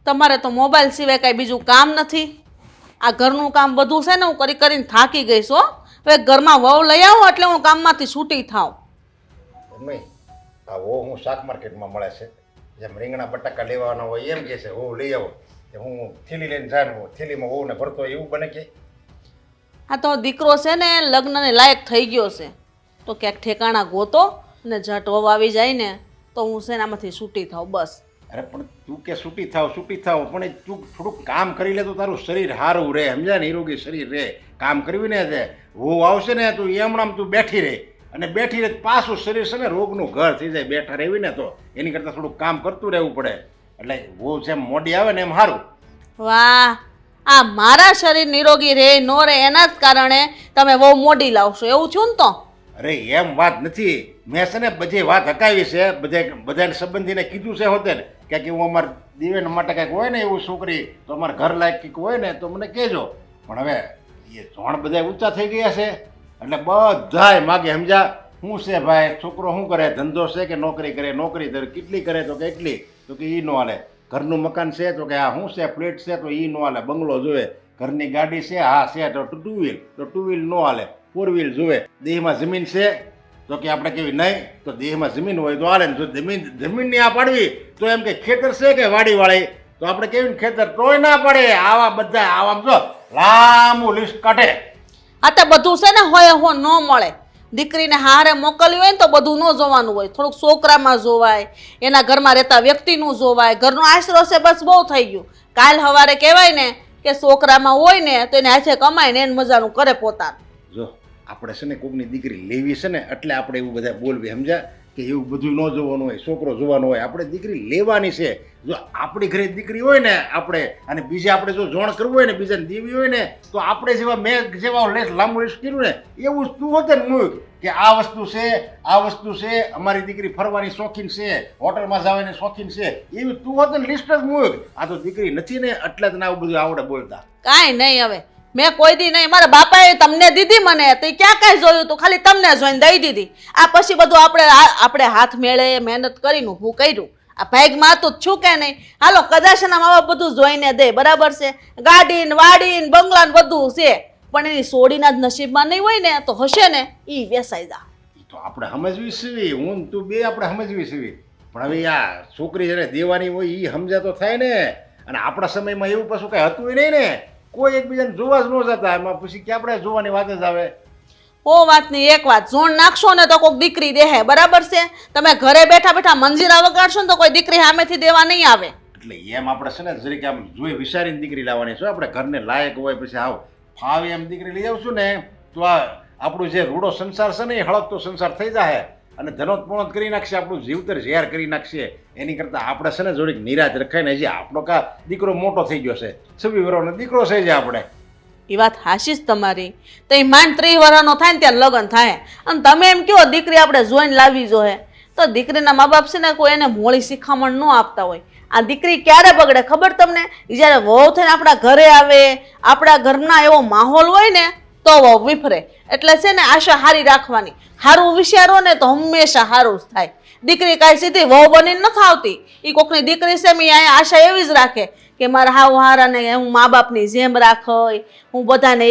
તમારે તો મોબાઈલ સિવાય કાંઈ બીજું કામ નથી. આ ઘરનું કામ બધું છે ને હું કરી કરીને થાકી ગઈશ હો. હવે ઘરમાં વહુ લઈ આવો એટલે હું કામમાંથી છૂટી થાઉં. મમ્મી આ વો હું શાક માર્કેટમાં મળે છે જેમ રીંગણા બટાકા લેવાના હોય એમ કહે છે વો લઈ આવો કે હું થેલી લઈને જાય થેલીમાં વહુને ભરતો હોય એવું બને કે આ તો દીકરો છે ને લગ્નને લાયક થઈ ગયો છે તો ક્યાંક ઠેકાણા ગોતો ને જટ વહુ આવી જાય ને તો હું છે ને આમાંથી છૂટી થાઉં બસ. અરે પણ તું કે છૂટી થાવ પણ તું થોડુંક કામ કરી લે તો તારું શરીર સારું રહે સમજ્યા ને નિરોગી શરીર રહે કામ કરવી ને છે વહુ આવશે ને તું એમણામ તું બેઠી રહે અને બેઠી રહે પાછું શરીર છે ને રોગનું ઘર થઈ જાય બેઠા રહેવી ને તો એની કરતાં થોડુંક કામ કરતું રહેવું પડે એટલે વહુ જેમ મોડી આવે ને એમ સારું. વાહ, આ મારા શરીર નિરોગી રહે નો રહે એના જ કારણે તમે બહુ મોડી લાવશો એવું છું ને તો. અરે એમ વાત નથી મેં છે ને બધી વાત હકાવી છે બધાને સંબંધીને કીધું છે હોતે ને કે હું અમારા દિવેન માટે કંઈક હોય ને એવું છોકરી તો અમારા ઘર લાયક કંઈક હોય ને તો મને કહેજો પણ હવે એ જોણ બધા ઊંચા થઈ ગયા છે એટલે બધાય માગે સમજા શું છે ભાઈ છોકરો શું કરે ધંધો છે કે નોકરી કરે નોકરી કેટલી કરે તો કે એટલી તો કે એ ન હાલે ઘરનું મકાન છે તો કે આ શું છે ફ્લેટ છે તો એ ન હાલે બંગલો જોવે ઘરની ગાડી છે હા છે તો ટુ વ્હીલ ન હાલે 4 વ્હીલ જોવે દેહમાં જમીન છે તો કે આપણે કેવી નહીં તો દેહમાં જમીન હોય તો હાલે ને જો જમીનની આ પાડવી તો એમ કે ખેતર છે કે વાડીવાળી તો આપણે કેવી ને ખેતર તોય ના પડે આવા બધા આવા જો લાંબુ લિસ્ટ કાઢે. આ તો બધું છે ને હોય હો ન મળે. દીકરીને હારે મોકલવી હોય ને તો બધું ન જોવાનું હોય, થોડુંક છોકરામાં જોવાય, એના ઘરમાં રહેતા વ્યક્તિનું જોવાય, ઘરનો આશરો છે બસ બહુ થઈ ગયું. કાલ સવારે કહેવાય ને કે છોકરામાં હોય ને તો એને હાથે કમાય ને એને મજાનું કરે પોતાનું. જો આપણે છે ને કોકની દીકરી લેવી છે ને એટલે આપણે એવું બધા બોલવી સમજ્યા કે એવું બધું ન જોવાનું હોય છોકરો જોવાનો હોય આપણે દીકરી લેવાની છે. જો આપણી ઘરે દીકરી હોય ને આપણે અને બીજે આપણે જો જોણ કરવું હોય ને બીજાને દેવી હોય ને તો આપણે જેવા મેં જેવા લાંબુ લિસ્ટ કર્યું ને એવું તું હોતે ને મૂક કે આ વસ્તુ છે અમારી દીકરી ફરવાની શોખીન છે હોટલમાં જવાની શોખીન છે એવી તું હોતે ને લિસ્ટ જ મૂક. આ તો દીકરી નથી ને એટલે જ ને આવું બધું આવડે બોલતા. કાંઈ નહીં હવે મેં કોઈ દી નહીં, મારા બાપાએ તમને દીધી મને તો ક્યાં કાંઈ જોયું તું, ખાલી તમને જોઈને દઈ દીધી. આ પછી બધું આપણે હાથ મેળે મહેનત કરીને ઊભું કર્યું. આ ભાગમાં તો છું કે નહીં. હાલો કદાચના મા બાપ બધું જોઈને દે બરાબર છે, ગાડી ને વાડી ને બંગલા ને બધું છે પણ એની સોડીના જ નસીબમાં નહીં હોય ને તો હશે ને એ વેસાઈ જા. તો આપણે સમજવી સીવી હું તું બે આપણે સમજવી સીવી પણ હવે આ છોકરી જેને દેવાની હોય એ સમજા તો થાય ને. અને આપણા સમયમાં એવું પાછું કઈ હતું નહીં ને કોઈ એકબીજાને જોવા જ ન જતા એમાં પછી કે આપણે જોવાની વાત જ આવે. ઓ વાતની એક વાત, ઝોણ નાખશો ને તો કોઈક દીકરી દેહે બરાબર છે. તમે ઘરે બેઠા બેઠા મંજીરા વગાડશો ને તો કોઈ દીકરી સામેથી દેવા નહીં આવે. એટલે એમ આપણે છે ને જરીક આમ જોઈ વિચારીને દીકરી લાવવાની છે. આપણે ઘરને લાયક હોય પછી આવ ફાવે એમ દીકરી લઈ આવશું ને તો આ આપણું જે રૂડો સંસાર છે ને એ હળકતો સંસાર થઈ જાય અને ધનોત કરી નાખશે, આપણું જીવતર ઝેર કરી નાખશે. એની કરતાં આપણે છે ને જોડીક નિરાશ રખાય ને હજી આપણો કા દીકરો મોટો થઈ ગયો છે 26 વર્ષનો દીકરો છે જે આપણે. એ વાત હાશી જ તમારી. તો એ માંડ 30 વર્ષનો થાય ને ત્યાં લગ્ન થાય અને તમે એમ કહો દીકરી આપણે જોઈને લાવવી જોઈએ તો દીકરીના મા બાપ છે ને કોઈ એને મોળી શિખામણ ન આપતા હોય. આ દીકરી ક્યારે બગડે ખબર તમને? જ્યારે વહુ થઈને આપણા ઘરે આવે આપણા ઘરના એવો માહોલ હોય ને તો વહુ વિફરે. એટલે છે ને આશા હારી રાખવાની, સારું વિચારો ને તો હંમેશા સારું જ થાય. દીકરી કાંઈ સીધી વહુ બનીને નથી આવતી. એ કોકની દીકરી છે મેં અહીંયા આશા એવી જ રાખે કે મારા હાવ હારાને હું મા બાપની જેમ રાખય, હું બધાને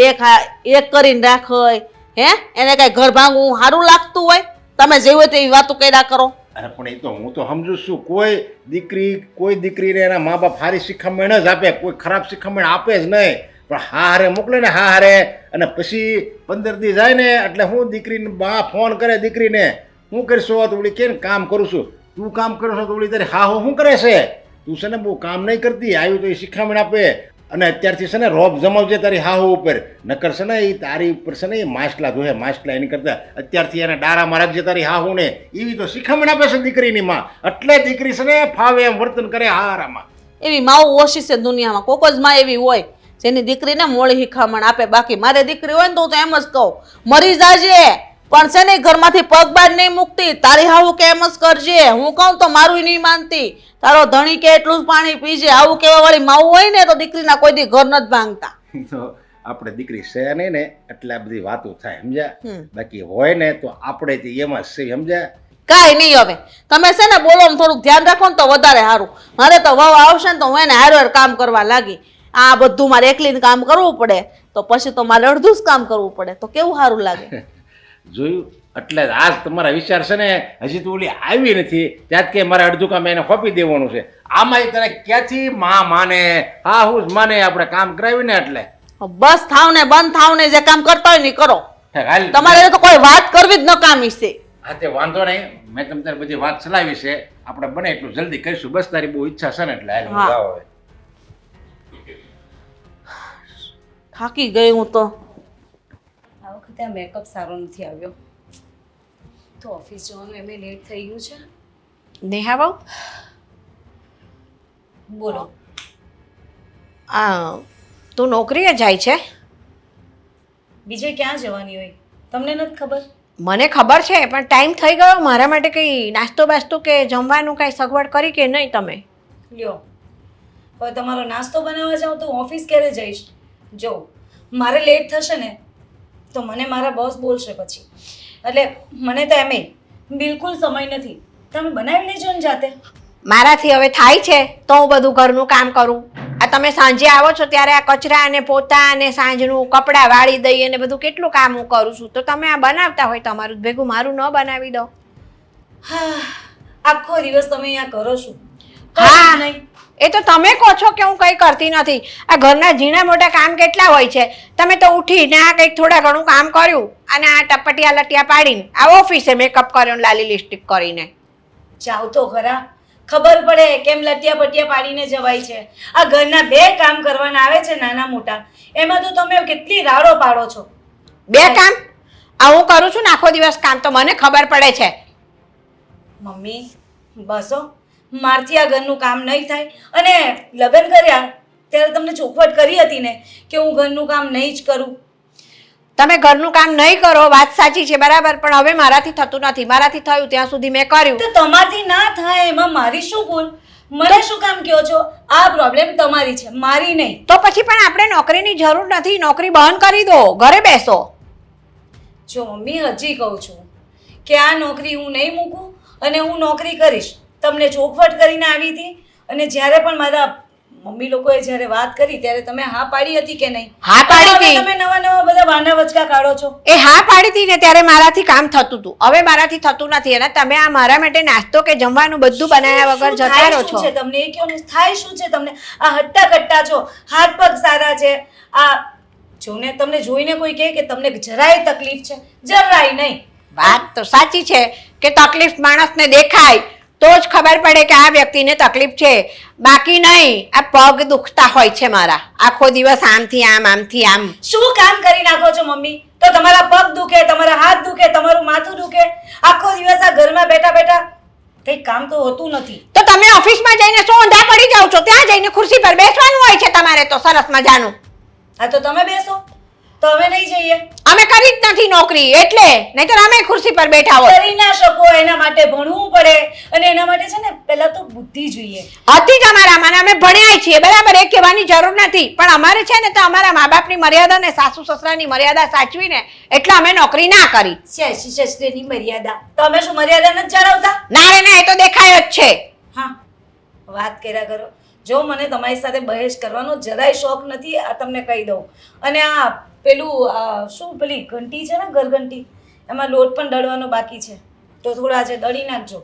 એક કરીને રાખય. એને કાંઈ ઘર ભાંગવું સારું લાગતું હોય? તમે જે હોય તેવી વાતો કર્યા કરો. અરે પણ એ તો હું તો સમજુ છું કોઈ દીકરીને એના મા બાપ સારી શિખામણ જ આપે, કોઈ ખરાબ શિખામણ આપે જ નહીં. પણ હારે મોકલે ને હારે અને પછી 15 દી જાય ને એટલે હું દીકરીને બા ફોન કરે દીકરીને હું કરીશું તો ઓલી કે કામ કરું છું, તું કામ કરો છો તો ઓલી તારી હા શું કરે છે, તું છે ને બહુ કામ નહીં કરતી આવ્યું તો એ શિખામણ આપે. અને અત્યારથી છે ને રોબ જમાવજે તારી હાહુ ઉપર નકર છે ને એ તારી ઉપર છે ને એ માછલા જોહે માછલા. એની કરતાં અત્યારથી એને ડારામાં રાખજે તારી હાહુ ને એવી તો શિખામણ આપે છે દીકરીની માં. એટલે દીકરી છે ને ફાવે એમ વર્તન કરે હારામાં. એવી માવું ઓછી છે દુનિયામાં, કોક જ માં એવી હોય જેની દીકરીને મોળી શિખામણ આપે. બાકી મારે દીકરી હોય ને તો હું તો એમ જ કહું મરી જાજે પણ છે ને ઘરમાંથી પગ બાર નહીં મૂકતી, તારી હાવું કે એમ જ કરજે. હું કહું તો મારું નહીં માનતી, તારો ધણી કે એટલું જ પાણી પીજે. આવું કેવા વાળી માવું હોય ને તો દીકરીના કોઈ દી ઘર નથી ભાંગતા. તો આપણે દીકરી છે નહીં ને એટલે આ બધી વાતો થાય સમજ્યા. બાકી હોય ને તો આપણે એમાં જ સમજ્યા કાંઈ નહીં હવે તમે છે ને બોલો થોડુંક ધ્યાન રાખો ને તો વધારે સારું. મારે તો વહુ આવશે ને તો હું એને હારો કામ કરવા લાગી. આ બધું મારે એકલીને કામ કરવું પડે તો પછી તો મારે અડધું જ કામ કરવું પડે તો કેવું સારું લાગે. જોયું એટલે આજ તમારા વિચાર છે ને હજી તો ઓલી આવી નથી ત્યાં કે મારે અડધું કામ એને ખોપી દેવાનું છે. આમાં તને ક્યાંથી માં માને હા હું જ માને આપણે કામ કરાવીને એટલે બસ થાવ ને બંધ થાવ ને જે કામ કરતા હોય ને ઈ કરો. હાલ તમારે તો કોઈ વાત કરવી જ નકામી છે. હા તે વાંધો નહીં મેં તમને તારી બધી વાત ચલાવી છે આપણે બને એટલું જલ્દી કરીશું બસ તારી બહુ ઈચ્છા છે ને એટલે હાલ હું હા. જાઉં હવે. થાકી ગઈ હું તો. આ વખતે આ મેકઅપ સારો નથી આવ્યો તો ઓફિસ જવાનું એમે લેટ થઈ ગયું છે. નેહા બહુ બોલો. તું નોકરીએ જાય છે? બીજે ક્યાં જવાની હોય તમને નથી ખબર? મને ખબર છે પણ ટાઈમ થઈ ગયો મારા માટે કંઈ નાસ્તો બાસ્તો કે જમવાનું કાંઈ સગવડ કરી કે નહીં તમે? લ્યો હવે તમારો નાસ્તો બનાવવા જાઉં તો હું ઓફિસ ક્યારે જઈશ? જો મારે લેટ થશે ને તો મને મારા બોસ બોલશે પછી એટલે મને તો એમે બિલકુલ સમય નથી. તમે બનાવી લેજો ને જાતે. મારાથી હવે થાય છે તો હું બધું ઘરનું કામ કરું. આ તમે સાંજે આવો છો ત્યારે આ કચરા અને પોતા અને સાંજનું કપડાં વાળી દઈ અને બધું કેટલું કામ હું કરું છું તો તમે આ બનાવતા હોય તમારું ભેગું મારું ન બનાવી દો. હા આખો દિવસ તમે અહીંયા કરો છો. હા નહીં એ તો તમે કહો છો કે હું કંઈ કરતી નથી. આ ઘરના ઝીણા મોટા કામ કેટલા હોય છે. તમે તો ઉઠીને આ કંઈક થોડા ઘણું કામ કર્યું અને આ ટપટિયા લટિયા પાડીને આ ઓફિસે મેકઅપ કર્યો લાલી લિપસ્ટિક કરીને જાવ તો ખરા ખબર પડે કેમ લટિયા પટિયા પાડીને જવાય છે. આ ઘરના બે કામ કરવાના આવે છે નાના મોટા એમાં તો તમે કેટલી રાડો પાડો છો. બે કામ આ હું કરું છું ને આખો દિવસ કામ તો મને ખબર પડે છે. મમ્મી બસો મારથી આ ઘરનું કામ નહીં થાય અને લગ્ન કર્યા ત્યારે તમને ચોખવટ કરી હતી ને કે હું ઘરનું કામ નહીં જ કરું. તમે ઘરનું કામ નહીં કરો વાત સાચી છે બરાબર પણ હવે મારાથી થતું નથી. મારાથી થયું ત્યાં સુધી મેં કર્યું. તો તમારથી ના થાય એમાં મારી શું ભૂલ? મને શું કામ કહો છો? આ પ્રોબ્લેમ તમારી છે મારી નહીં. તો પછી પણ આપણે નોકરીની જરૂર નથી. નોકરી બંધ કરી દો ઘરે બેસો. જો મમ્મી હજી કહું છું કે આ નોકરી હું નહીં મૂકું અને હું નોકરી કરીશ. તમને ચોખવટ કરીને આવી હતી અને જ્યારે પણ મારા મમ્મી લોકોએ જ્યારે વાત કરી ત્યારે તમે હા પાડી હતી કે નહીં? હા પાડી હતી. તમે નવા નવા બધા વાના વચકા કાઢો છો. એ હા પાડી હતી ને ત્યારે મારાથી કામ થતું હતું. હવે મારાથી થતું નથી અને તમે આ મારા માટે નાસ્તો કે જમવાનું બધું બનાવ્યા વગર શું જતા થાય રહો શું છો. છે તમને એ કહો ને થાય શું છે તમને? આ હટ્ટા કટ્ટા છો હાથ પગ સારા છે આ જોને તમને જોઈને કોઈ કહે કે તમને જરાય તકલીફ છે? જરાય નહીં. વાત તો સાચી છે કે તકલીફ માણસને દેખાય તો જ ખબર પડે કે આ વ્યક્તિને તકલીફ છે. બાકી નહીં આ પગ દુખતા હોય છે મારા આખો દિવસ આમથી આમ આમથી આમ. શું કામ કરી નાખો છો મમ્મી? તો તમારા પગ દુખે તમારા હાથ દુખે તમારું માથું દુખે આખો દિવસ આ ઘરમાં બેઠા બેઠા કંઈ કામ તો હોતું નથી. તો તમે ઓફિસમાં જઈને શું ઊંધા પડી જાવ છો? ત્યાં જઈને ખુરશી પર બેસવાનું હોય છે તમારે તો સરસ મજાનું. હા તો તમે બેસો તો અમે નહીં જઈએ. અમે કરી જ નથી નોકરી એટલે નહીંતર અમે ખુરશી પર બેઠા હોય. કરી ના શકો એના માટે ભણવું પડે અને એના માટે છે ને પહેલા તો બુદ્ધિ જોઈએ. હતી જ અમારામાં અમે ભણ્યા છીએ બરાબર એ કહેવાની જરૂર નથી પણ અમારે છે ને તો અમારા મા બાપની મર્યાદા ને સાસુ સસરાની મર્યાદા સાચવીને એટલે અમે નોકરી ના કરી. સાસુ સસરાની મર્યાદા તો અમે શું મર્યાદા નથી જાળવતા? ના રે ના એ તો દેખાય જ છે. હા વાત કર્યા કરો. જો મને તમારી સાથે બહેસ કરવાનો જરાય શોખ નથી આ તમને કહી દઉં. અને આ પેલું શું પેલી ઘંટી છે ને ઘરઘંટી એમાં લોટ પણ દળવાનો બાકી છે તો થોડા આજે દળી નાખજો.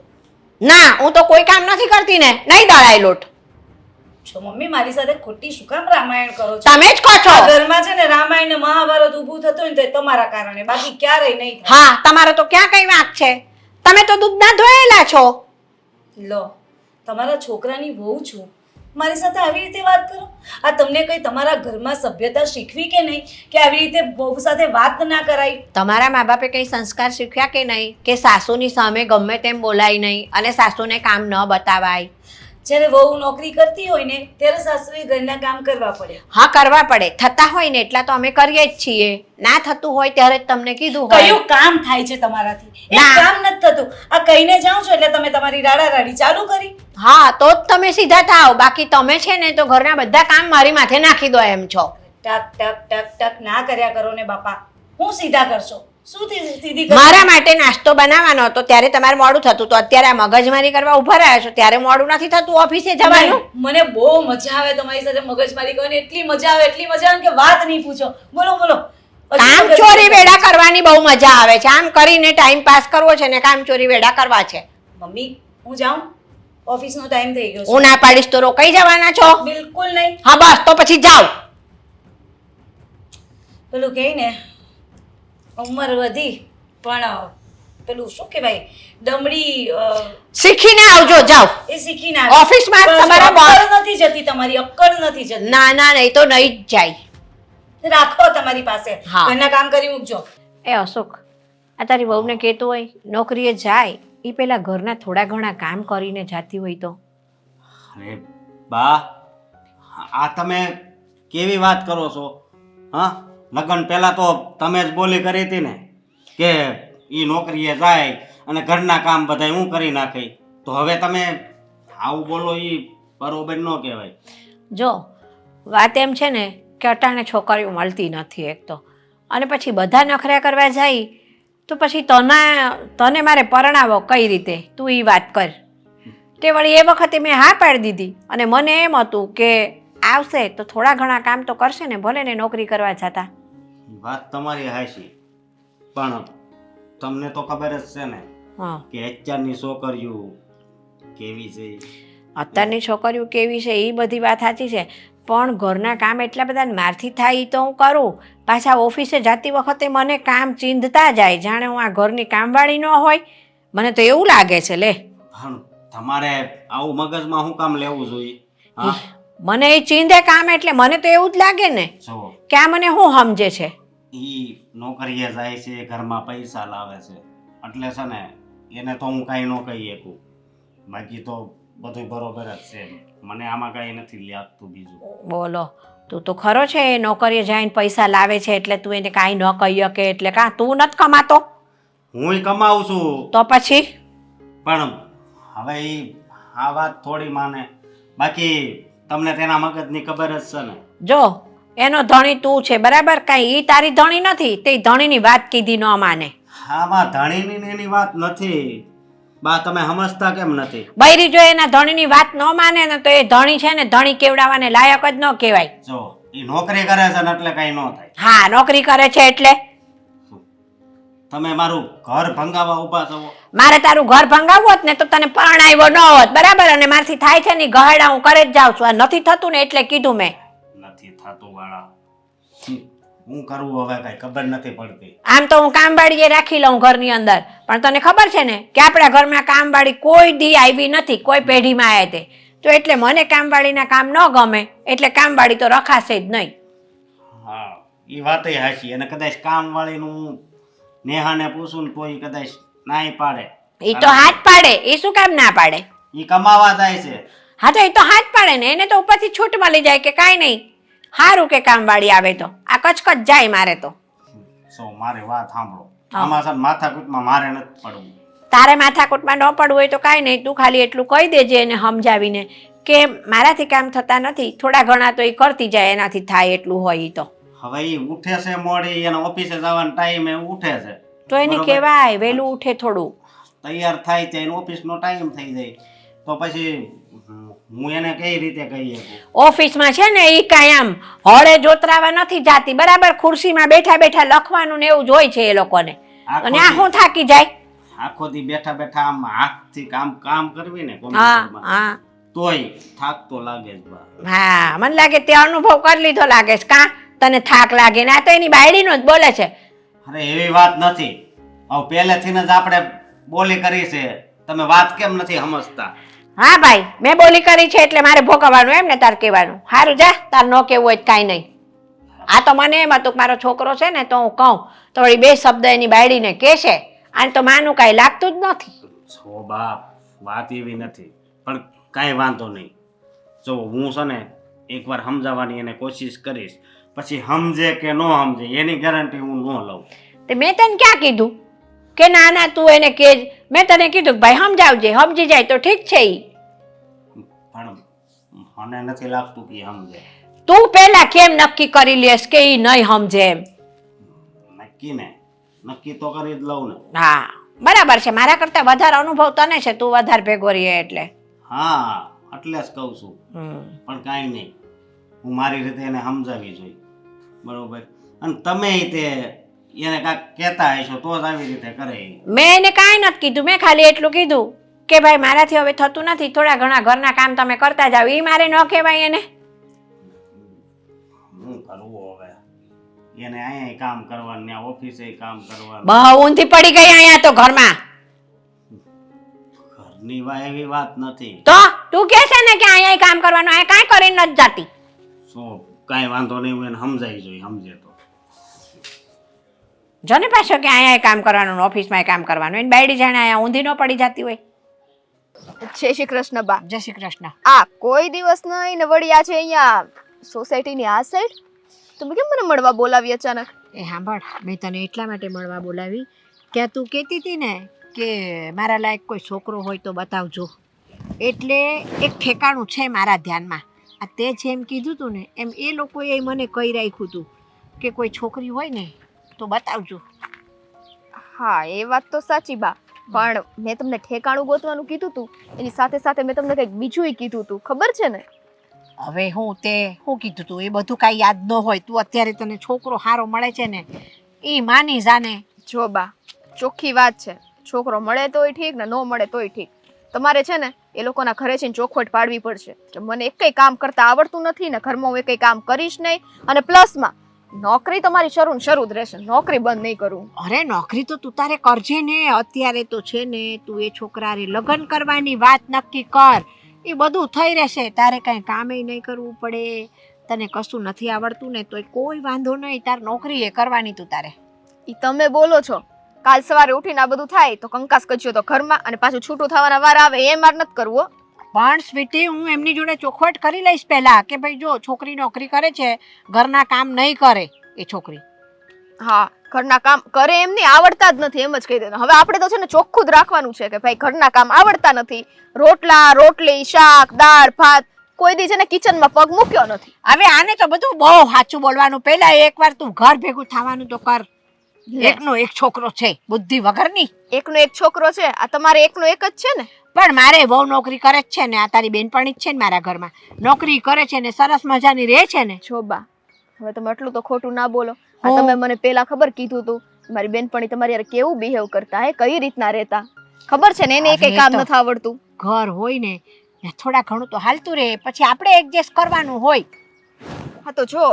ના હું તો કોઈ કામ નથી કરતી ને નહીં દળાય લોટ. છો મમ્મી મારી સાથે ખોટી શું કામ રામાયણ કરો છો? તમે જ કહો છો. આ ઘરમાં છે ને રામાયણ ને મહાભારત ઊભું થતું હોય ને તો એ તમારા કારણે બાકી ક્યારેય નહીં થાય. હા તમારો તો ક્યાં કઈ વાંક છે? તમે તો દૂધના ધોયેલા છો. લો તમારા છોકરાની વહુ છું મારી સાથે આવી રીતે વાત કરો? આ તમને કઈ તમારા ઘરમાં સભ્યતા શીખવી કે નહીં કે આવી રીતે વહુ સાથે વાત ના કરાય? તમારા મા બાપે કઈ સંસ્કાર શીખ્યા કે નહીં કે સાસુની સામે ગમે તેમ બોલાય નહીં અને સાસુને કામ ન બતાવાય? જ્યારે વહુ નોકરી કરતી હોય ને ત્યારે સાસુએ ઘરના કામ કરવા પડે. હા કરવા પડે. થતા હોય ને એટલા તો અમે કરીએ જ છીએ. ના થતું હોય ત્યારે જ તમને કીધું હોય. કયું કામ થાય છે તમારાથી? એક ના. કામ નથી થતું. આ કહીને જાઓ છો એટલે તમે તમારી રાડારાડી ચાલુ કરી. હા તો જ તમે સીધા થાવ. બાકી તમે છે ને તો ઘરના બધા કામ મારી માથે નાખી દો એમ છો. ટક ટક ટક ટક ના કર્યા કરો ને બાપા. હું સીધા કરશો? શું સીધી કરી? મારા માટે નાસ્તો બનાવવાનો હતો ત્યારે તમારે મોડું થતું તો અત્યારે આ મગજમારી કરવા ઉભા રહ્યા છો ત્યારે મોડું નથી થતું ઓફિસે જવાનું. મને બહુ મજા આવે તમારી સાથે મગજમારી કરવાની, એટલી મજા આવે કે વાત નહીં પૂછો. બોલો બોલો. કામ ચોરી વેડા કરવાની બહુ મજા આવે છે. આમ કરીને ટાઈમ પાસ કરવો છે ને કામ ચોરી વેડા કરવા છે. મમ્મી હું જાઉં, ઓફિસનો ટાઈમ થઈ ગયો હું ના પાડીશ તો રોકાઈ જવાના છો? છે. બિલકુલ નહીં. હા બસ તો પછી જાઓ. પેલું કહે ને ઉંમર વધી પણ પેલું શું કહેવાય ડમરી શીખીને આવજો જાઓ. એ શીખી ના ઓફિસમાં તમારા boss- અક્કલ નથી જતી, તમારી અક્કલ નથી જતી. ના ના નહીં તો નહીં જ જાય. રાખો તમારી પાસે, હા. ઘરના કામ કરી મૂકજો. એ અશોક આ તારી વહુને કહેતો હોય નોકરીએ જાય એ પેલા ઘરના થોડા ઘણા કામ કરીને જાતી હોય તો. અરે બા, આ તમે કેવી વાત કરો છો? હા, લગ્ન પહેલા તો તમે જ બોલી કરી હતી ને કે એ નોકરીએ જાય અને ઘરના કામ બધા હું કરી નાખી, તો હવે તમે આવું બોલો એ બરોબર ન કહેવાય. જો વાત એમ છે ને કે અટાણે છોકરીઓ મળતી નથી એક તો, અને પછી બધા નખરા કરવા જાય તો પછી તને મારે પરણાવો કઈ રીતે? તું એ વાત કર. તે વળી એ વખતે મેં હા પાડી દીધી અને મને એમ હતું કે આવશે તો થોડા ઘણા કામ તો કરશે ને, ભલે ને નોકરી કરવા જતા. વાત તમારી હાચી, પણ તમને તો ખબર જ છે ને હા, કે અત્યારની છોકરીઓ કેવી છે. અત્યારની છોકરીઓ કેવી છે એ બધી વાત સાચી છે, પણ ઘરના કામ એટલા બધા મારથી થાય એ તો હું કરું. પાછા ઓફિસે જતી વખતે મને કામ ચીંધતા જાય જાણે હું આ ઘરની કામવાળી ન હોય. મને તો એવું લાગે છે. લે પણ તમારે આવું મગજમાં શું કામ લેવું જોઈએ? હા, મને એ ચીંધે કામ એટલે મને તો એવું જ લાગે ને જો કે આ મને શું સમજે છે. ઈ નોકરીએ જાય છે, ઘરમાં પૈસા લાવે છે, એટલે છે ને એને તો હું કાંઈ ન કહી શકું. બાકી તો બધું બરોબર જ છે, મને આમાં કાંઈ નથી લાગતું બીજું. બોલો તું તો ખરો છે એ નોકરીએ જઈને પૈસા લાવે છે એટલે તું એને કાંઈ ન કહી શકે એટલે કાં તું નથી કમાતો હુંય કમાવું છું, તો પછી? પણ હવે ઈ આ વાત થોડી માને. બાકી તમને તેના મગજની ખબર જ છે ને. જો એનો ધણી તું છે બરાબર, કાંઈ ઈ તારી ધણી નથી, તે ધણીની વાત કીધી ન માને. આમાં ધણીની ને એની વાત નથી બા, તમે સમજતા કેમ નથી? બૈરી જો એના ધણીની વાત ન માને ને તો એ ધણી છે ને ધણી કેવડાવવાને લાયક જ ન કહેવાય. જો ઈ નોકરી કરે છે ને એટલે કાંઈ ન થાય. હા, નોકરી કરે છે એટલે તમે મારું ઘર ભંગાવા ઊભા છો. મારે તારું ઘર ભંગાવવું હોત ને તો તને પરણાવ્યો ન હોત બરાબર, અને મારથી થાય છે ને ઈ ગહાડા હું કરે જ જાઉં છું. આ નથી થતું ને એટલે કીધું મેં. નથી થતું વાળા, હું કરવું હવે કઈ ખબર નથી પડતી. આમ તો હું કામવાળીએ રાખી લઉં ઘરની અંદર, પણ તને ખબર છે ને કે આપણા ઘરમાં કામવાળી કોઈ દી આવી નથી, કોઈ પેઢીમાં આવે તે તો એટલે મને કામવાળીના કામ ન ગમે એટલે કામવાળી તો રખાશે જ નહીં. હા, એ વાતય હાચી. અને કદાચ કામ વાળીનું નેહાને પૂછું ને તો એ કદાચ નાય પાડે. એ તો હાથ પાડે, એ શું કામ ના પાડે? એ કમાવા જાય છે. હા તો એ તો હાથ પાડે ને, એને તો ઉપરથી છૂટ મળી જાય કે કાંઈ નહીં, સારું કે કામવાળી આવે તો આ કચકચ જાય. મારે તો સો મારી વાત સાંભળો, આમાં છે ને માથાકૂટમાં મારે નથી પડવું. તારે માથાકૂટમાં ન પડવું હોય તો કાંઈ નહીં, તું ખાલી એટલું કહી દેજે એને સમજાવીને કે મારાથી કામ થતા નથી, થોડા ઘણા તો એ કરતી જાય, એનાથી થાય એટલું હોય ઈ તો. હવે એ ઉઠે છે મોડી, એને ઓફિસે જવાનો ટાઈમે ઉઠે છે તો એને બરોબર. કહેવાય વહેલું ઉઠે થોડું. તૈયાર થાય ત્યાં ઓફિસનો ટાઈમ થઈ જાય તો પછી હું એને કઈ રીતે કહી શકું? ઓફિસમાં છે ને એ કાંઈ આમ હળે જોતરાવા નથી જાતી બરાબર, ખુરશીમાં બેઠા બેઠા લખવાનું ને એવું જ હોય છે એ લોકોને, અને આ શું થાકી જાય. આખો દી બેઠા બેઠા આમ હાથથી કામ કરવી ને હા કોમ્પ્યુટરમાં, હા તોય થાક તો લાગે જ બા. હા, મને લાગે તે અનુભવ કરી લીધો લાગે છે. કાં તને થાક લાગે ને? આ તો એની બાયડીનો જ બોલે છે. અરે એવી વાત નથી, હવે પહેલેથી જ આપણે બોલી કરી છે, તમે વાત કેમ નથી સમજતા? હા ભાઈ, મેં બોલી કરી છે એટલે મારે ભોગવવાનું એમ ને તાર કહેવાનું. સારું જા, તાર ન કહેવું હોય કાંઈ નહીં. આ તો મને એમ હતું કે મારો છોકરો છે ને તો હું કહું તો વળી બે શબ્દ એની બાયડીને કહેશે, આને તો માનું કાંઈ લાગતું જ નથી. છો બાપ, વાત એવી નથી, પણ કાંઈ વાંધો નહીં. જો હું છે ને એકવાર સમજાવવાની એને કોશિશ કરીશ, પછી સમજે કે ન સમજે એની ગેરંટી હું ન લઉં. તે મેં તને ક્યાં કીધું કે ના ના તું એને કહેજ? મેં તને કીધું કે ભાઈ સમજાવજે, સમજી જાય તો ઠીક છે. ઈ પણ મને નથી લાગતું કે એ સમજે. તું પહેલા કેમ નક્કી કરી લેશ કે ઈ નહીં સમજે એમ? નક્કી ને નક્કી તો કરી જ લઉં ને. હા બરાબર છે, મારા કરતા વધારે અનુભવ તને છે, તું વધારે ભેગો રહીએ એટલે. હા એટલે જ કહું છું. હમ. પણ કાંઈ નહીં, હું મારી રીતે એને સમજાવી જોઈએ, બરોબર? અને તમે તે એને કાંઈક કહેતા હશો તો જ આવી રીતે કરે ઈ. મેં એને કાંઈ નથી કીધું, મેં ખાલી એટલું કીધું કે ભાઈ મારાથી હવે થતું નથી, થોડા ઘણા ઘરના કામ તમે કરતા જાઓ. એ મારે ન કહેવાય એને? શું કરવું હવે? એને અહીંયા કામ કરવાનું, ત્યાં ઓફિસે કામ કરવાનું. બહુ ઊંધી પડી ગઈ અહીંયા તો ઘરમાં. ઘરની એવી વાત નથી. તો તું કહે છે ને કે અહીંયા કામ કરવાનું, અહીંયા કાંઈ કરીને નથી જાતી. શું કાંઈ વાંધો નહીં, હું એને સમજાવી જોઈએ, સમજે તો. જોને પાછો કે અહીંયા કામ કરવાનું, ઓફિસમાં કામ કરવાનું, એને બાયડી જાણે અહીંયા ઊંધી ન પડી જતી હોય. જય શ્રી કૃષ્ણ બા. જય શ્રી કૃષ્ણ. આ કોઈ દિવસ નહીં ને વળી આ છે અહીંયા સોસાયટીની આ સાઈડ. તમે કેમ મને મળવા બોલાવી અચાનક? એ સાંભળ, મેં તને એટલા માટે મળવા બોલાવી કે તું કહેતી હતી ને કે મારા લાયક કોઈ છોકરો હોય તો બતાવજો, એટલે એક ઠેકાણું છે મારા ધ્યાનમાં. આ તે જેમ કીધું હતું ને એમ એ લોકોએ મને કહી રાખ્યું હતું કે કોઈ છોકરી હોય ને તો બતાવજો. હા એ વાત તો સાચી બા, પણ મેં તમને ઠેકાણું ગોતવાનું કીધું હતું, એની સાથે સાથે મેં તમને કંઈક બીજું કીધું હતું, ખબર છે ને? હવે હું કીધું તું એ બધું કાંઈ યાદ ન હોય. તું અત્યારે તને છોકરો સારો મળે છે ને એ માની જાને. જો બા, ચોખ્ખી વાત છે, છોકરો મળે તોય ઠીક ને ન મળે તોય ઠીક. તમારે છે ને એ લોકોના ઘરે છે ને ચોખવટ પાડવી પડશે કે મને એકેય કામ કરતા આવડતું નથી ને ઘરમાં હું એકેય કામ કરીશ નહીં, અને પ્લસમાં નોકરી તમારી શરૂ ને શરૂ જ રહેશે, નોકરી બંધ નહીં કરું. અરે નોકરી તો તું તારે કરજે ને, અત્યારે તો છે ને તું એ છોકરાને લગ્ન કરવાની વાત નક્કી કર, એ બધું થઈ રહેશે, તારે કાંઈ કામે નહીં કરવું પડે. તને કશું નથી આવડતું ને તોય કોઈ વાંધો નહીં, તાર નોકરી એ કરવાની તું તારે. ઈ તમે બોલો છો, કાલ સવારે ઉઠીને આ બધું થાય તો કંકાસ કચ્યો તો ઘરમાં, અને પાછું છૂટું થવાના વાર આવે એ માર નથી કરવું. પણ સ્વીટી હું એમની જોડે ચોખવટ કરી લઈશ પહેલા કે ભાઈ જો છોકરી નોકરી કરે છે, ઘરના કામ નહીં કરે એ છોકરી. હા ઘરના કામ કરે એમ નહીં, આવડતા જ નથી એમ જ કહી દેવાનું. હવે આપણે તો છે ને ચોખ્ખું જ રાખવાનું છે કે ભાઈ ઘરના કામ આવડતા નથી, રોટલા રોટલી શાક દાળ ભાત કોઈ દી છે ને કિચનમાં પગ મૂક્યો નથી. હવે આને તો બધું બહુ સાચું બોલવાનું, પહેલા એકવાર તું ઘર ભેગું થવાનું તો કર. એકનો એક છોકરો છે, બુદ્ધિ વગરની. એકનો એક છોકરો છે, આ તમારે એકનો એક જ છે ને? પણ મારે બહુ નોકરી કરે જ છે ને, આ તારી બેનપણી જ છે ને મારા ઘરમાં, નોકરી કરે છે ને સરસ મજાની રહે છે ને. જો બા, હવે તમે આટલું તો ખોટું ના બોલો. આ તમે મને પેલા ખબર કીધું તું મારી બેનપણી તમારી યાર કેવું બિહેવ કરતા હે, કઈ રીતના રહેતા, ખબર છે ને એને કઈ કામ નથી આવડતું. ઘર હોય ને થોડા ઘણું તો હાલતું રહે, પછી આપણે એડજસ્ટ કરવાનું હોય. હા તો જો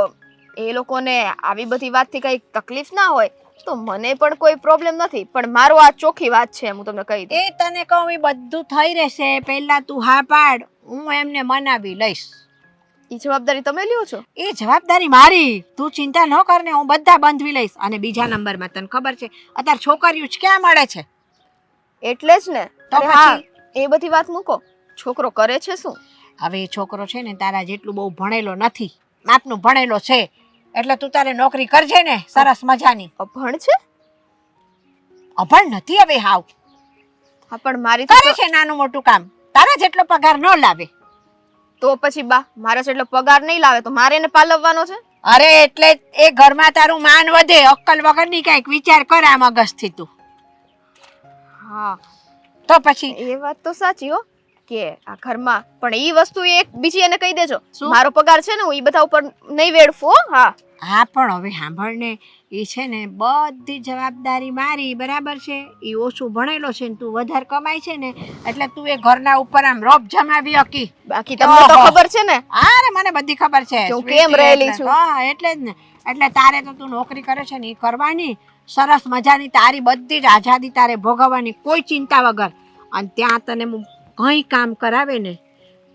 એ લોકોને આવી બધી વાતથી કઈ તકલીફ ના હોય તો મને પણ કોઈ પ્રોબ્લેમ નથી, પણ મારો આ ચોખ્ખી વાત છે, હું તમને કહી દઉં. એ તને કહું એ બધું થઈ રહેશે, પહેલા તું હા પાડ, હું એમને મનાવી લઈશ. એ જવાબદારી તમે લ્યો છો? એ જવાબદારી મારી, તું ચિંતા ન કર ને, હું બધા બંધવી લઈશ. અને બીજા નંબરમાં તને ખબર છે અત્યારે છોકરીઓ જ ક્યાં મળે છે, એટલે જ ને. તો અરે હા એ બધી વાત મૂકો, છોકરો કરે છે શું? હવે એ છોકરો છે ને તારા જેટલું બહુ ભણેલો નથી, માપનું ભણેલો છે, એટલે તું તારે નોકરી કરજે ને સરસ મજાની. અભણ છે? અભણ નથી હવે હાવ, હા પણ મારી કરે છે નાનું મોટું કામ, તારા જેટલો પગાર ન લાવે. તો પછી બા મારા જેટલો પગાર નહીં લાવે તો મારે એને પાલવવાનો છે? અરે એટલે એ ઘરમાં તારું માન વધે, અક્કલ વગરની કઈક વિચાર કર આ મગજથી તું. હા તો પછી એ વાત તો સાચી હો કે આ ઘરમાં, પણ ઈ વસ્તુ એક બીજી એને કહી દેજો, શું? મારો પગાર છે ને હું ઈ બધા ઉપર નહીં વેડફું હો. હા હા પણ હવે સાંભળ ને, એ છે ને બધી જવાબદારી મારી, બરાબર છે? એ ઓછું ભણેલો છે ને તું વધારે કમાય છે ને, એટલે તું એ ઘરના ઉપર આમ રોબ જમાવી હકી. બાકી તમને તો ખબર છે ને. અરે મને બધી ખબર છે હું કેમ રહેલી છું. હા એટલે જ ને, એટલે તારે તો તું નોકરી કરે છે ને એ કરવાની, સરસ મજાની તારી બધી જ આઝાદી તારે ભોગવવાની, કોઈ ચિંતા વગર. અને ત્યાં તને કંઈ કામ કરાવે ને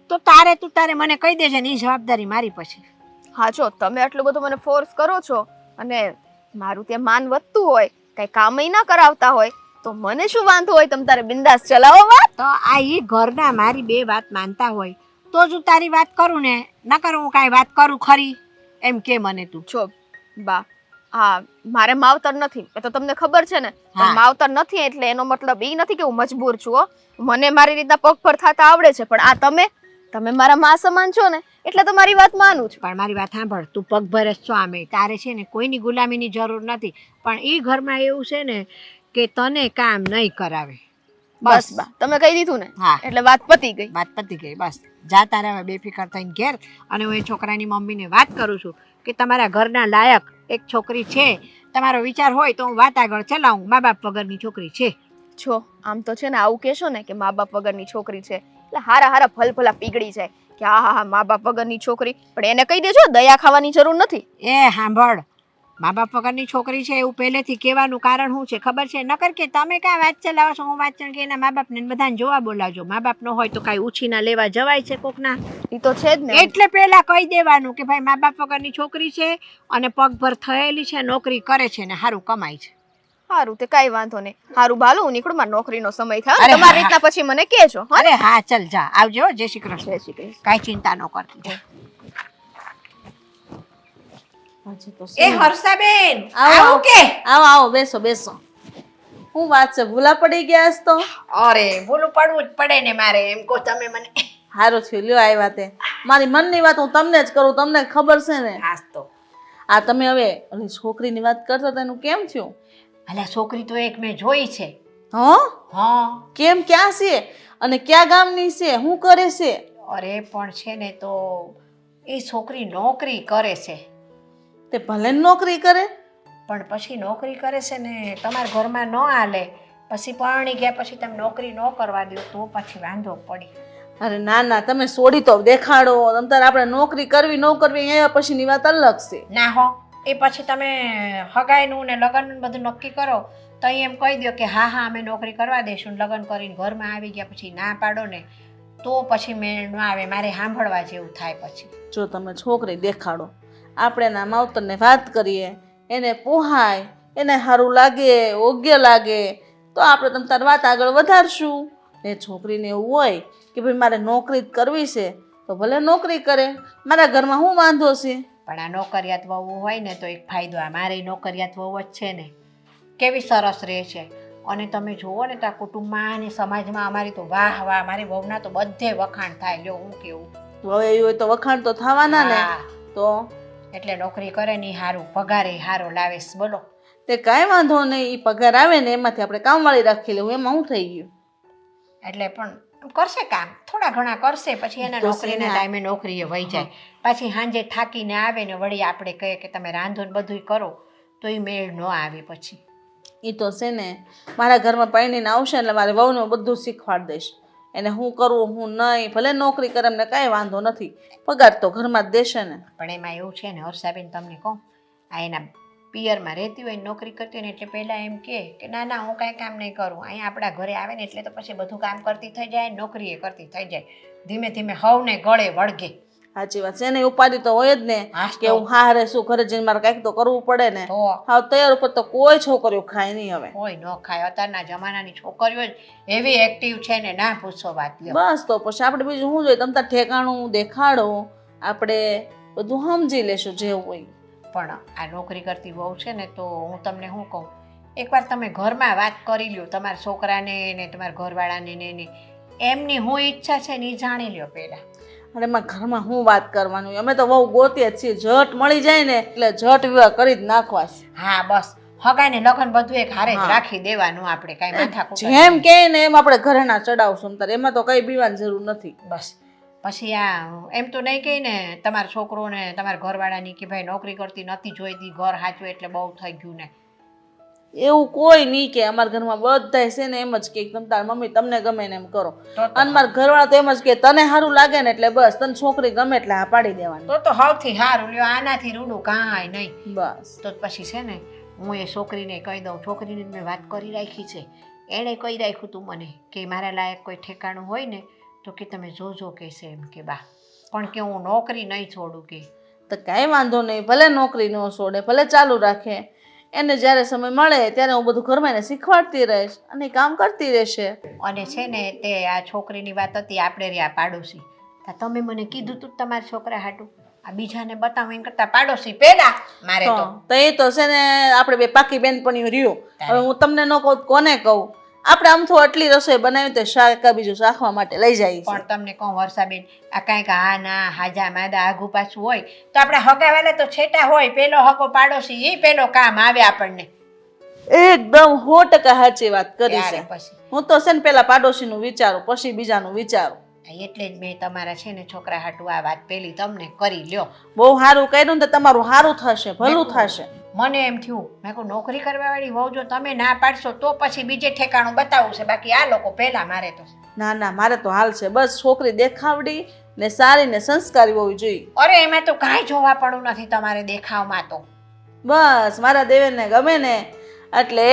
તો તું તારે મને કહી દેજે ને, એ જવાબદારી મારી પછી. હા જો તમે આટલું બધું મને ફોર્સ કરો છો અને મારું ત્યાં માન વધતું હોય, કઈ કામય ના કરાવતા હોય તો મને શું વાંધો હોય, તમે તારે બિંદાસ ચલાવો વાત. તો આ એ ઘરના મારી બે વાત માનતા હોય તો જ હું તારી વાત કરું ને, ન કરું હું કાંઈ વાત કરું ખરી એમ કે મને તું. જો બા, હા મારે માવતર નથી એ તો તમને ખબર છે ને, પણ હા. માવતર નથી એટલે એનો મતલબ એ નથી કે હું મજબૂર છું હો. મને મારી રીતના પગ પર થતા આવડે છે, પણ આ તમે મારા મા સમાન છો ને, એટલે તમારી વાત માનું છું. પણ મારી વાત સાંભળ, તું પગભર જ છો આમે. તારે છે ને કોઈની ગુલામીની જરૂર નથી. પણ એ ઘરમાં એવું છે ને કે તને કામ નહીં કરાવે. બસ બા, તમે કહી દીધું ને હા. એટલે વાત પતી ગઈ. વાત પતી ગઈ. બસ જા તારે હવે બેફિકર થઈને ઘેર. અને હું એ છોકરાની મમ્મીને વાત કરું છું કે તમારા ઘરના લાયક એક છોકરી છે. તમારો વિચાર હોય તો હું વાત આગળ ચલાવું. મા બાપ વગરની છોકરી છે. છો આમ તો છે ને આવું કહેશો ને કે મા બાપ વગરની છોકરી છે એટલે હારા હારા ફલફલા પીગળી જાય કે હા મા બાપ વગરની છોકરી. પણ એને કહી દેજો દયા ખાવાની જરૂર નથી. એ સાંભળ, મા બાપ વગરની છોકરી છે એવું પહેલેથી કહેવાનું કારણ શું છે ખબર છે? નકર કે તમે કાં વાત ચલાવો છો, હું વાત ચલાવું કે એના મા બાપને બધાને જોવા બોલાવજો. મા બાપ ન હોય તો કાંઈ ઉછીના લેવા જવાય છે કોકના? એ તો છે જ ને. એટલે પહેલા કહી દેવાનું કે ભાઈ મા બાપ વગરની છોકરી છે અને પગભર થયેલી છે, નોકરી કરે છે ને સારું કમાય છે. સારું તે કાંઈ વાંધો નહીં. સારું ભાલો હું નીકળું, મારો નોકરીનો સમય થાય. અરે તમારી હા, રીતના પછી મને કહેજો. હા, અરે હા, ચલ જા, આવજો. જય શ્રી કૃષ્ણ. જય શ્રી કૃષ્ણ. કાંઈ ચિંતા ન કરતી. હજી તો એ હર્ષાબેન, આવો, આવું કે? આવો આવો, બેસો બેસો. શું વાત છે, ભૂલા પડી ગયા આજ તો? અરે ભૂલું પડવું જ પડે ને મારે. એમ કહો તમે મને. સારું થયું, લ્યો આવ્યા તે. મારી મનની વાત હું તમને જ કરું, તમને ખબર છે ને. હાસ તો આ તમે હવે ઓલી છોકરીની વાત કરતા હતા એનું કેમ થયું? અલા છોકરી તો એક મેં જોઈ છે. હા, હા. કેમ, ક્યાં છે અને ક્યાં ગામની છે, શું કરે છે? અરે પણ છે ને તો એ છોકરી નોકરી કરે છે. તે ભલે ને નોકરી કરે, પણ પછી નોકરી કરે છે ને તમારા ઘરમાં ન હાલે. પછી પરણી ગયા પછી તમે નોકરી ન કરવા દો તો પછી વાંધો પડી. અરે ના ના, તમે છોડી તો દેખાડો. તમ તારે આપણે નોકરી કરવી ન કરવી એ પછીની વાત અલગ છે. ના હો, એ પછી તમે હગાઈનું ને લગ્નનું બધું નક્કી કરો તો એમ કહી દો કે હા હા અમે નોકરી કરવા દઈશું. લગ્ન કરીને ઘરમાં આવી ગયા પછી ના પાડો ને તો પછી મેળ ન આવે. મારે સાંભળવા જેવું થાય પછી. જો તમે છોકરી દેખાડો, આપણે એના માવતરને વાત કરીએ, એને પોહાય, એને સારું લાગે, યોગ્ય લાગે તો આપણે તમ તાર વાત આગળ વધારશું. ને છોકરીને એવું હોય કે ભાઈ મારે નોકરી જ કરવી છે તો ભલે નોકરી કરે, મારા ઘરમાં શું વાંધો છે? પણ આ નોકરિયાત વહુ હોય ને તો એક ફાયદો. આ મારી નોકરિયાત વહુ જ છે ને, કેવી સરસ રહે છે. અને તમે જુઓ ને તો આ કુટુંબમાં અને સમાજમાં અમારી તો વાહ વાહ, મારી વહુના તો બધે વખાણ થાય. લ્યો હું કેવું. હવે એવું હોય તો વખાણ તો થવાના ને. હા. તો એટલે નોકરી કરે ને સારું, પગારે સારો લાવેશ. બોલો. તે કાંઈ વાંધો નહીં, એ પગાર આવે ને એમાંથી આપણે કામવાળી રાખી લેવું, એમાં શું થઈ ગયું? એટલે પણ કરશે કામ, થોડા ઘણા કરશે. પછી એના તો નોકરીના છે ને. ટાઈમે નોકરીએ વહી જાય. પછી સાંજે થાકીને આવે ને વળી આપણે કહીએ કે તમે રાંધો ને બધુંય કરો તો એ મેળ ન આવે પછી. એ તો છે ને, મારા ઘરમાં પરણીને આવશે એટલે મારે વહુને બધું શીખવાડ દઈશ. એને શું કરવું શું નહીં, ભલે નોકરી કરે એમને કાંઈ વાંધો નથી, પગાર તો ઘરમાં જ દેશે ને. પણ એમાં એવું છે ને હર્ષાબેન, તમને કહું, આ એના પિયરમાં રહેતી હોય નોકરી કરતી હોય ને એટલે પહેલાં એમ કે ના ના હું કાંઈ કામ નહીં કરું. અહીંયા આપણા ઘરે આવે ને એટલે તો પછી બધું કામ કરતી થઈ જાય, નોકરીએ કરતી થઈ જાય. ધીમે ધીમે હવને ગળે વળગે. સાચી વાત છે, એને ઉપાધિ તો હોય જ ને હાસ કે તો. હું હારે શું ઘરે જઈને મારે કાંઈક તો કરવું પડે ને. તો હા, તૈયાર ઉપર તો કોઈ છોકરીઓ ખાય નહીં હવે. કોઈ ન ખાય. અત્યારના જમાનાની છોકરીઓ જ એવી એક્ટિવ છે ને ના પૂછો વાત. લ્યો. બસ તો પછી આપણે બીજું શું જોઈએ? તમ તાર ઠેકાણું દેખાડો, આપણે બધું સમજી લેશું જે હોય. પણ આ નોકરી કરતી વહુ છે ને તો હું તમને શું કહું, એકવાર તમે ઘરમાં વાત કરી લ્યો તમારા છોકરાને ને તમારા ઘરવાળાને ને એમની શું ઈચ્છા છે ને એ જાણી લ્યો પહેલાં. અને એમાં ઘરમાં શું વાત કરવાની? અમે તો બહુ ગોતીએ જ છીએ, ઝટ મળી જાય ને એટલે ઝટ વિવાહ કરી જ નાખવા છે. હા બસ, હગાને લગન બધું એક હારે જ હા. રાખી દેવાનું. આપણે કાંઈ માથાકૂટ જેમ કે ને એમ આપણે ઘરે ના ચડાવશું તારે, એમાં તો કઈ બીવાની જરૂર નથી. બસ. પછી આ એમ તો નહીં કહી ને તમારા છોકરોને તમારા ઘરવાળાની કે ભાઈ નોકરી કરતી નથી જોઈતી, ઘર સાચું એટલે બહુ થઈ ગયું ને. એવું કોઈ નહીં કે. અમારા ઘરમાં બધાય છે ને એમ જ કે તમ તાર મમ્મી તમને ગમે ને એમ કરો. અને મારા ઘરવાળા તો એમ જ કે તને સારું લાગે ને એટલે બસ, તને છોકરી ગમે એટલે હા પાડી દેવાની. તો સૌથી સારું. લ્યો આનાથી રૂડું કાંઈ નહીં. બસ તો પછી છે ને હું એ છોકરીને કહી દઉં. છોકરીને મેં વાત કરી રાખી છે. એણે કહી રાખ્યું તું મને કે મારા લાયક કોઈ ઠેકાણું હોય ને તો કે તમે જોજો કહેશે એમ કે બા, પણ કે હું નોકરી નહીં છોડું કે. તો કાંઈ વાંધો નહીં, ભલે નોકરી ન છોડે, ભલે ચાલુ રાખે. એને જ્યારે સમય મળે ત્યારે હું બધું ઘરમાં એને શીખવાડતી રહીશ અને એ કામ કરતી રહેશે. અને છે ને તે આ છોકરીની વાત હતી આપણે રહ્યા પાડોશી. તો તમે મને કીધું તું તમારા છોકરા હાટું આ બીજાને બતાવો એમ કરતા પાડોશી પેલા મારે તો. તો એ તો છે ને આપણે બે પાકી બેનપણીઓ રહ્યું. હવે હું તમને ન કહું કોને કહું? આપણે આમ તો આટલી રસોઈ બનાવી તો શાક બીજું શાખવા માટે લઈ જાય છે. પણ તમને કહું વર્ષાબેન, આ કાંઈક હા ના હાજા માદા આઘું પાછું હોય તો આપણે હગાવાલા તો છેટા હોય, પેલો હકો પાડોશી એ પેલો કામ આવે આપણને એકદમ 100% સાચી વાત કરી ત્યારે છે. પછી હું તો છે ને પેલા પાડોશીનું વિચારું પછી બીજાનું વિચારું. એટલે જ મેં તમારા છે ને છોકરા હાટુ આ વાત પેલી તમને કરી લ્યો. બહુ સારું કર્યું ને તો તમારું સારું થશે, ભલું થશે. મને એમ થયું મેં કહું નોકરી કરવા વાળી વહુ જો તમે ના પાડશો તો પછી બીજે ઠેકાણું બતાવવું છે, બાકી આ લોકો પહેલા મારે તો ના ના મારે તો હાલ છે, બસ છોકરી દેખાવડી ને સારી ને સંસ્કારી હોવી જોઈએ. અરે એમાં તો કાંઈ જોવા પડવું નથી તમારે દેખાવમાં તો. બસ મારા દેવેનને ગમે ને એટલે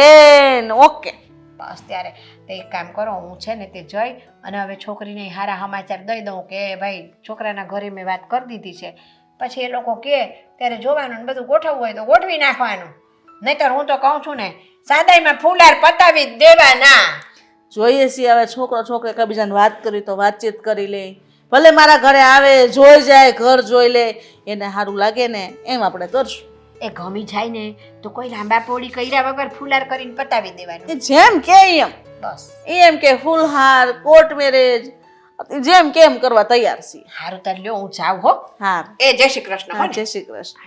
એને ઓકે. બસ ત્યારે તે એક કામ કરો, હું છે ને તે જઈ અને હવે છોકરીને હારા સમાચાર દઈ દઉં કે ભાઈ છોકરાના ઘરે મેં વાત કરી દીધી છે, પછી એ લોકો કહે ત્યારે જોવાનું ને બધું ગોઠવવું હોય તો ગોઠવી નાખવાનું. નહીંતર હું તો કહું છું ને સાદાઈમાં ફૂલહાર પતાવી જ દેવાના. જોઈએ છીએ હવે છોકરો છોકરી એકબીજાને વાત કરી તો વાતચીત કરી લે, ભલે મારા ઘરે આવે જોઈ જાય ઘર જોઈ લે, એને સારું લાગે ને એમ આપણે કરશું. એ ગમી જાય ને તો કોઈ લાંબા પોળી કર્યા વગર ફૂલહાર કરીને પતાવી દેવાનું. એ જેમ કે એમ બસ એમ કે ફૂલહાર કોર્ટ મેરેજ જેમ કે એમ કરવા તૈયાર છીએ. સારું તાર લ્યો હું જાઉં હો. હા એ જય શ્રી કૃષ્ણ હો હા ને. જય શ્રી કૃષ્ણ.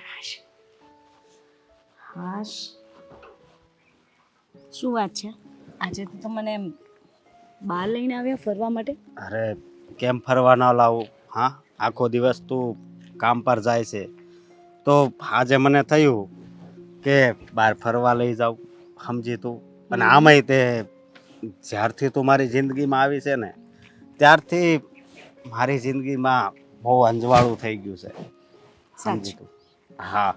હાશ શું વાત છે આજે તો મને એમ બહાર લઈને આવ્યા ફરવા માટે? અરે કેમ ફરવા ન લાવું? હા, આખો દિવસ તું કામ પર જાય છે તો આજે મને થયું કે બહાર ફરવા લઈ જાઉં, સમજી તું. અને આમાંય તે જ્યારથી તું મારી જિંદગીમાં આવી છે ને ત્યારથી મારી જિંદગીમાં બહુ અંજવાળું થઈ ગયું છે, સમજી તું. હા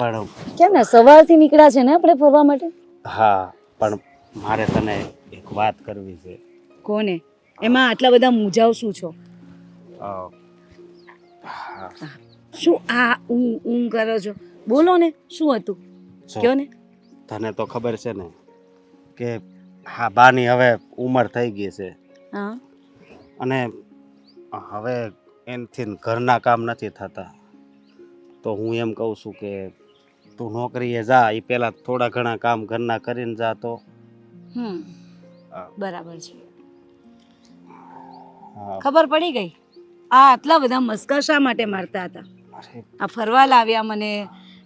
પણ કેમ ને સવારથી નીકળ્યા છે ને આપણે ફરવા માટે? હા પણ મારે તને એક વાત કરવી છે. કોને? એમાં આટલા બધા મૂંઝાવ શું છો? અ, હા, શું આ ઊં કરો છો? બોલો ને શું હતું, જો, કયો ને. તને તો ખબર છે ને કે હા બાની હવે ઉંમર થઈ ગઈ છે હા અને હવે એનથી ઘરના કામ નથી થતા, તો હું એમ કહું છું કે તું નોકરીએ જા, એ પહેલાં થોડા ઘણા કામ ઘરના કરીને જા તો. બરાબર છે, હા, ખબર પડી ગઈ. આ આટલા બધા મસ્કા શા માટે મારતા હતા? અરે આ ફરવા લાવ્યા મને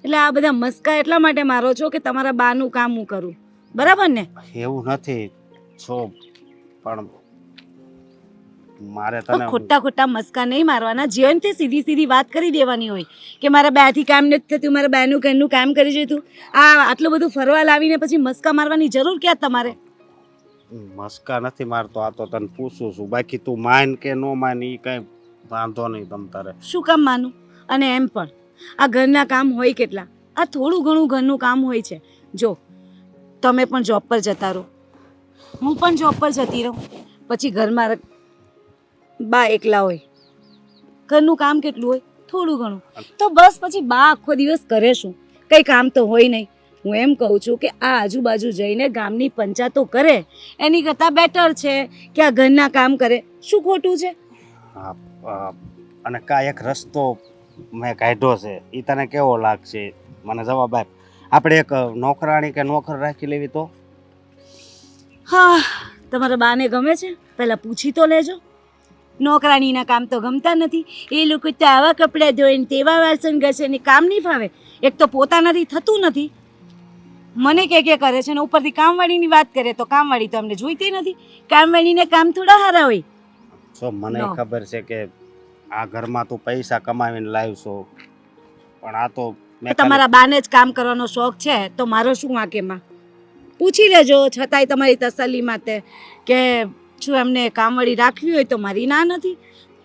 એટલે આ બધા મસ્કા એટલા માટે મારો છો કે તમારા બાનું કામ હું કરું, બરાબર ને? એવું નથી છો, પણ મારે પણ તને ખોટા ખોટા મસ્કા નહીં મારવાના. જીવનથી સીધી સીધી વાત કરી દેવાની હોય કે મારા બાથી કામ નથી થતું, મારા બાનું ઘરનું કામ કરી જતું. આ આટલું બધું ફરવા લાવીને પછી મસ્કા મારવાની જરૂર ક્યાં તમારે? મસ્કા નથી મારતો, આ તો તને પૂછું છું. બાકી તું માન કે ન માન એ કઈ વાંધો નહીં તમ તારે. શું કામ માનું? અને એમ પણ આ ઘરના કામ હોય કેટલા? આ થોડું ઘણું ઘરનું કામ હોય છે. જો તમે પણ જોબ પર જતા રહો, હું પણ જોબ પર જતી રહું, પછી ઘરમાં બા એકલા હોય, ઘરનું કામ કેટલું હોય? થોડું ઘણું. તો બસ પછી બા આખો દિવસ કરે શું? કંઈ કામ તો હોય નહીં. હું એમ કહું છું કે આ આજુબાજુ જઈને ગામની પંચાયતો કરે એની કરતાં બેટર છે કે આ ઘરના કામ કરે. શું ખોટું છે? હા, અને કા એક રસ્તો મેં કાઢ્યો છે, એ તને કેવો લાગશે મને જવાબ આપ. આપણે એક નોકરાણી કે નોકર રાખી લેવી તો? હા, તમારા બાને ગમે છે? પહેલાં પૂછી તો લેજો. નોકરાણીના કામ તો ગમતા નથી. એ લોકો તો આવા કપડાં ધોઈને તેવા વાસણ ઘસે ને કામ નહીં ફાવે. એક તો પોતાનાથી થતું નથી, મને કે કરે છે ને ઉપરથી કામવાળીની વાત કરે તો કામવાળી તો અમને જોઈતી નથી. કામવાળીને કામ થોડા હારા હોય. જો મને No. ખબર છે કે આ ઘરમાં તું પૈસા કમાવીને લાવશો, પણ આ તો મેં તમારા બાને જ કામ કરવાનો શોખ છે તો મારો શું વાંકેમાં? પૂછી લેજો છતાંય તમારી તસલ્લી માટે કે શું એમને કામવાળી રાખવી હોય તો મારી ના નથી,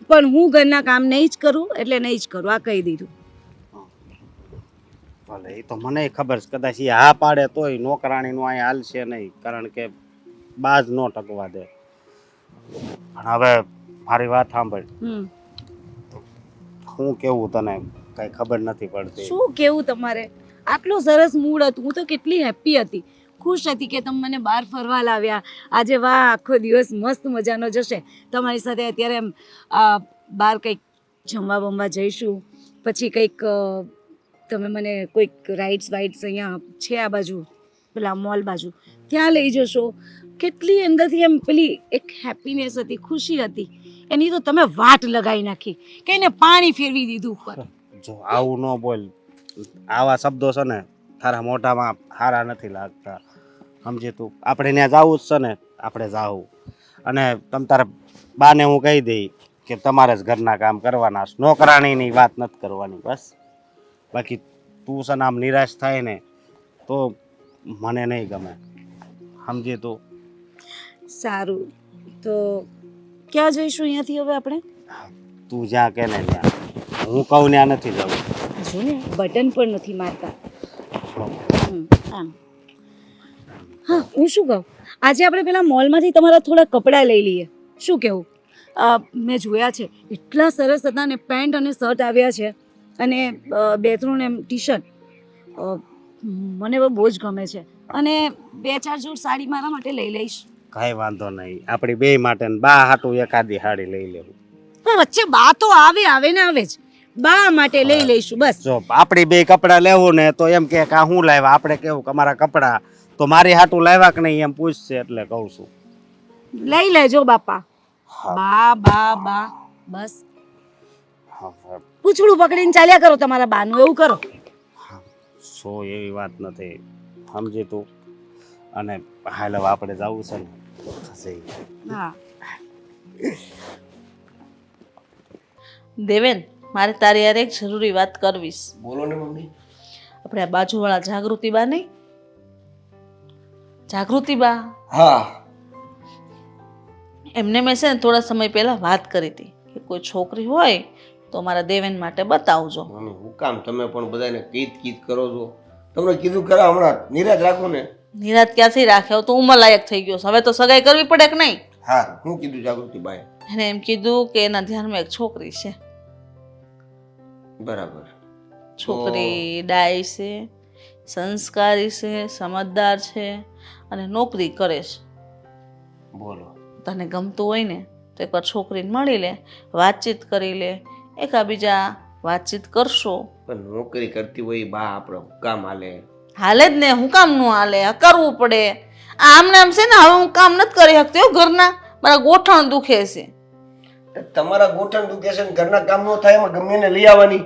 પણ હું ઘરના કામ નહીં જ કરું એટલે નહીં જ કરું, આ કહી દીધું. ભલે એ તો મને ખબર છે, કદાચ એ હા પાડે તોય નોકરાણીનું અહીંયા હાલશે નહીં, કારણ કે બાજ ન ટકવા દે. પણ હવે મારી વાત સાંભળ, હું કેવું તને કઈ ખબર નથી પડતી. શું કેવું તમારે? આટલું સરસ મૂડ હતું, હું તો કેટલી હેપી હતી, ખુશ હતી કે તમે મને બહાર ફરવા લાવ્યા. આજે વાહ આખો દિવસ મસ્ત મજાનો જશે તમારી સાથે. અત્યારે એમ બહાર કંઈક જમવા બમવા જઈશું, પછી કંઈક તમે મને કોઈક રાઇડ્સ વાઇડ્સ અહીંયા છે આ બાજુ પેલા મોલ બાજુ ત્યાં લઈ જશો. કેટલી અંદરથી એમ પેલી એક હેપીનેસ હતી, ખુશી હતી, એની તો તમે વાટ લગાવી નાખી કે એને પાણી ફેરવી દીધું ઉપર. જો આવું ન બોલ, આવા શબ્દો છે ને તારા મોઢામાં સારા નથી લાગતા, સમજી તું. આપણે ત્યાં જવું જ છે ને, આપણે જાવું. અને તમ તારા બાને હું કહી દઈ કે તમારે જ ઘરના કામ કરવાના છે, નોકરાણીની વાત નથી કરવાની બસ. બાકી તું છે ને આમ નિરાશ થાય ને તો મને નહીં ગમે, સમજી તું. સારું, તો ક્યાં જઈશું અહીંયાથી હવે આપણે? તું જ્યાં કે ને ત્યાં, હું કહું ત્યાં નથી જવું. જો ને બટન પણ નથી મારતા. આમ હા, હું શું કહું, આજે આપણે પેલા મોલમાંથી તમારા થોડા કપડાં લઈ લઈએ, શું કહેવું? મેં જોયા છે એટલા સરસ હતા ને, પેન્ટ અને શર્ટ આવ્યા છે અને 2-3 એમ ટી શર્ટ. મને બહુ જ ગમે છે અને 2-4 જોડ સાડી મારા માટે લઈ લઈશ. કાંઈ વાંધો નહીં, આપણી બે માટે ને બા હાટું એકાદી સાડી લઈ લેવું. પણ વચ્ચે બા તો આવે ને આવે જ, બા માટે લઈ લઈશું બસ. જો આપણી બે કપડાં લેવું ને તો એમ કે આ હું લાવ્યા, આપણે કેવું કે અમારા કપડાં તો મારી હાટું લાવ્યા કે નહીં એમ પૂછશે, એટલે કહું છું. લઈ લેજો બાપા. બા બા બા બસ પૂછડું પકડીને ચાલ્યા કરો તમારા બાનું, એવું કરો. સો એવી વાત નથી, સમજી તું. અને હાલ હવે આપણે જવું છે ને, થશે. હા દેવેન, મારે તારી યાર એક જરૂરી વાત કરવી છે. બોલો ને મમ્મી. આપણે આ બાજુવાળા જાગૃતિ બા નહીં, જાગૃતિ બા, હા એમને મેં છે ને થોડા સમય પહેલા વાત કરી હતી કે કોઈ છોકરી હોય તો મારા દેવેન માટે બતાવજો. મમ્મી, હું કામ તમે પણ બધાને કીટ કરો છો? તમને કીધું ખરા હમણાં નિરાશ રાખો ને. નિરાત ક્યાંથી રાખે, હવે તો ઉંમર લાયક થઈ ગયો છે, હવે તો સગાઈ કરવી પડે કે નહીં? હા, હું કીધું જાગૃતિબાઈ? એને એમ કીધું કે એના ધ્યાનમાં એક છોકરી છે. બરાબર. છોકરી ડાય છે, સંસ્કારી છે, સમજદાર છે અને નોકરી કરે છે. બોલો. તને ગમતું હોય ને તો એકવાર છોકરીને મળી લે, વાતચીત કરી લે, એકાબીજા વાતચીત કરશો. પણ નોકરી કરતી હોય બા આપણે કામ હાલે? હાલે જ ને, હું કામ નું હાલે? આ કરવું પડે. આમને આમ છે ને, હવે હું કામ નથી કરી શકતી હો ઘરના, મારા ગોઠણ દુખે છે. તમારા ગોઠણ દુખે છે ને ઘરના કામ ન થાય એમાં ગમે એને લઈ આવવાની?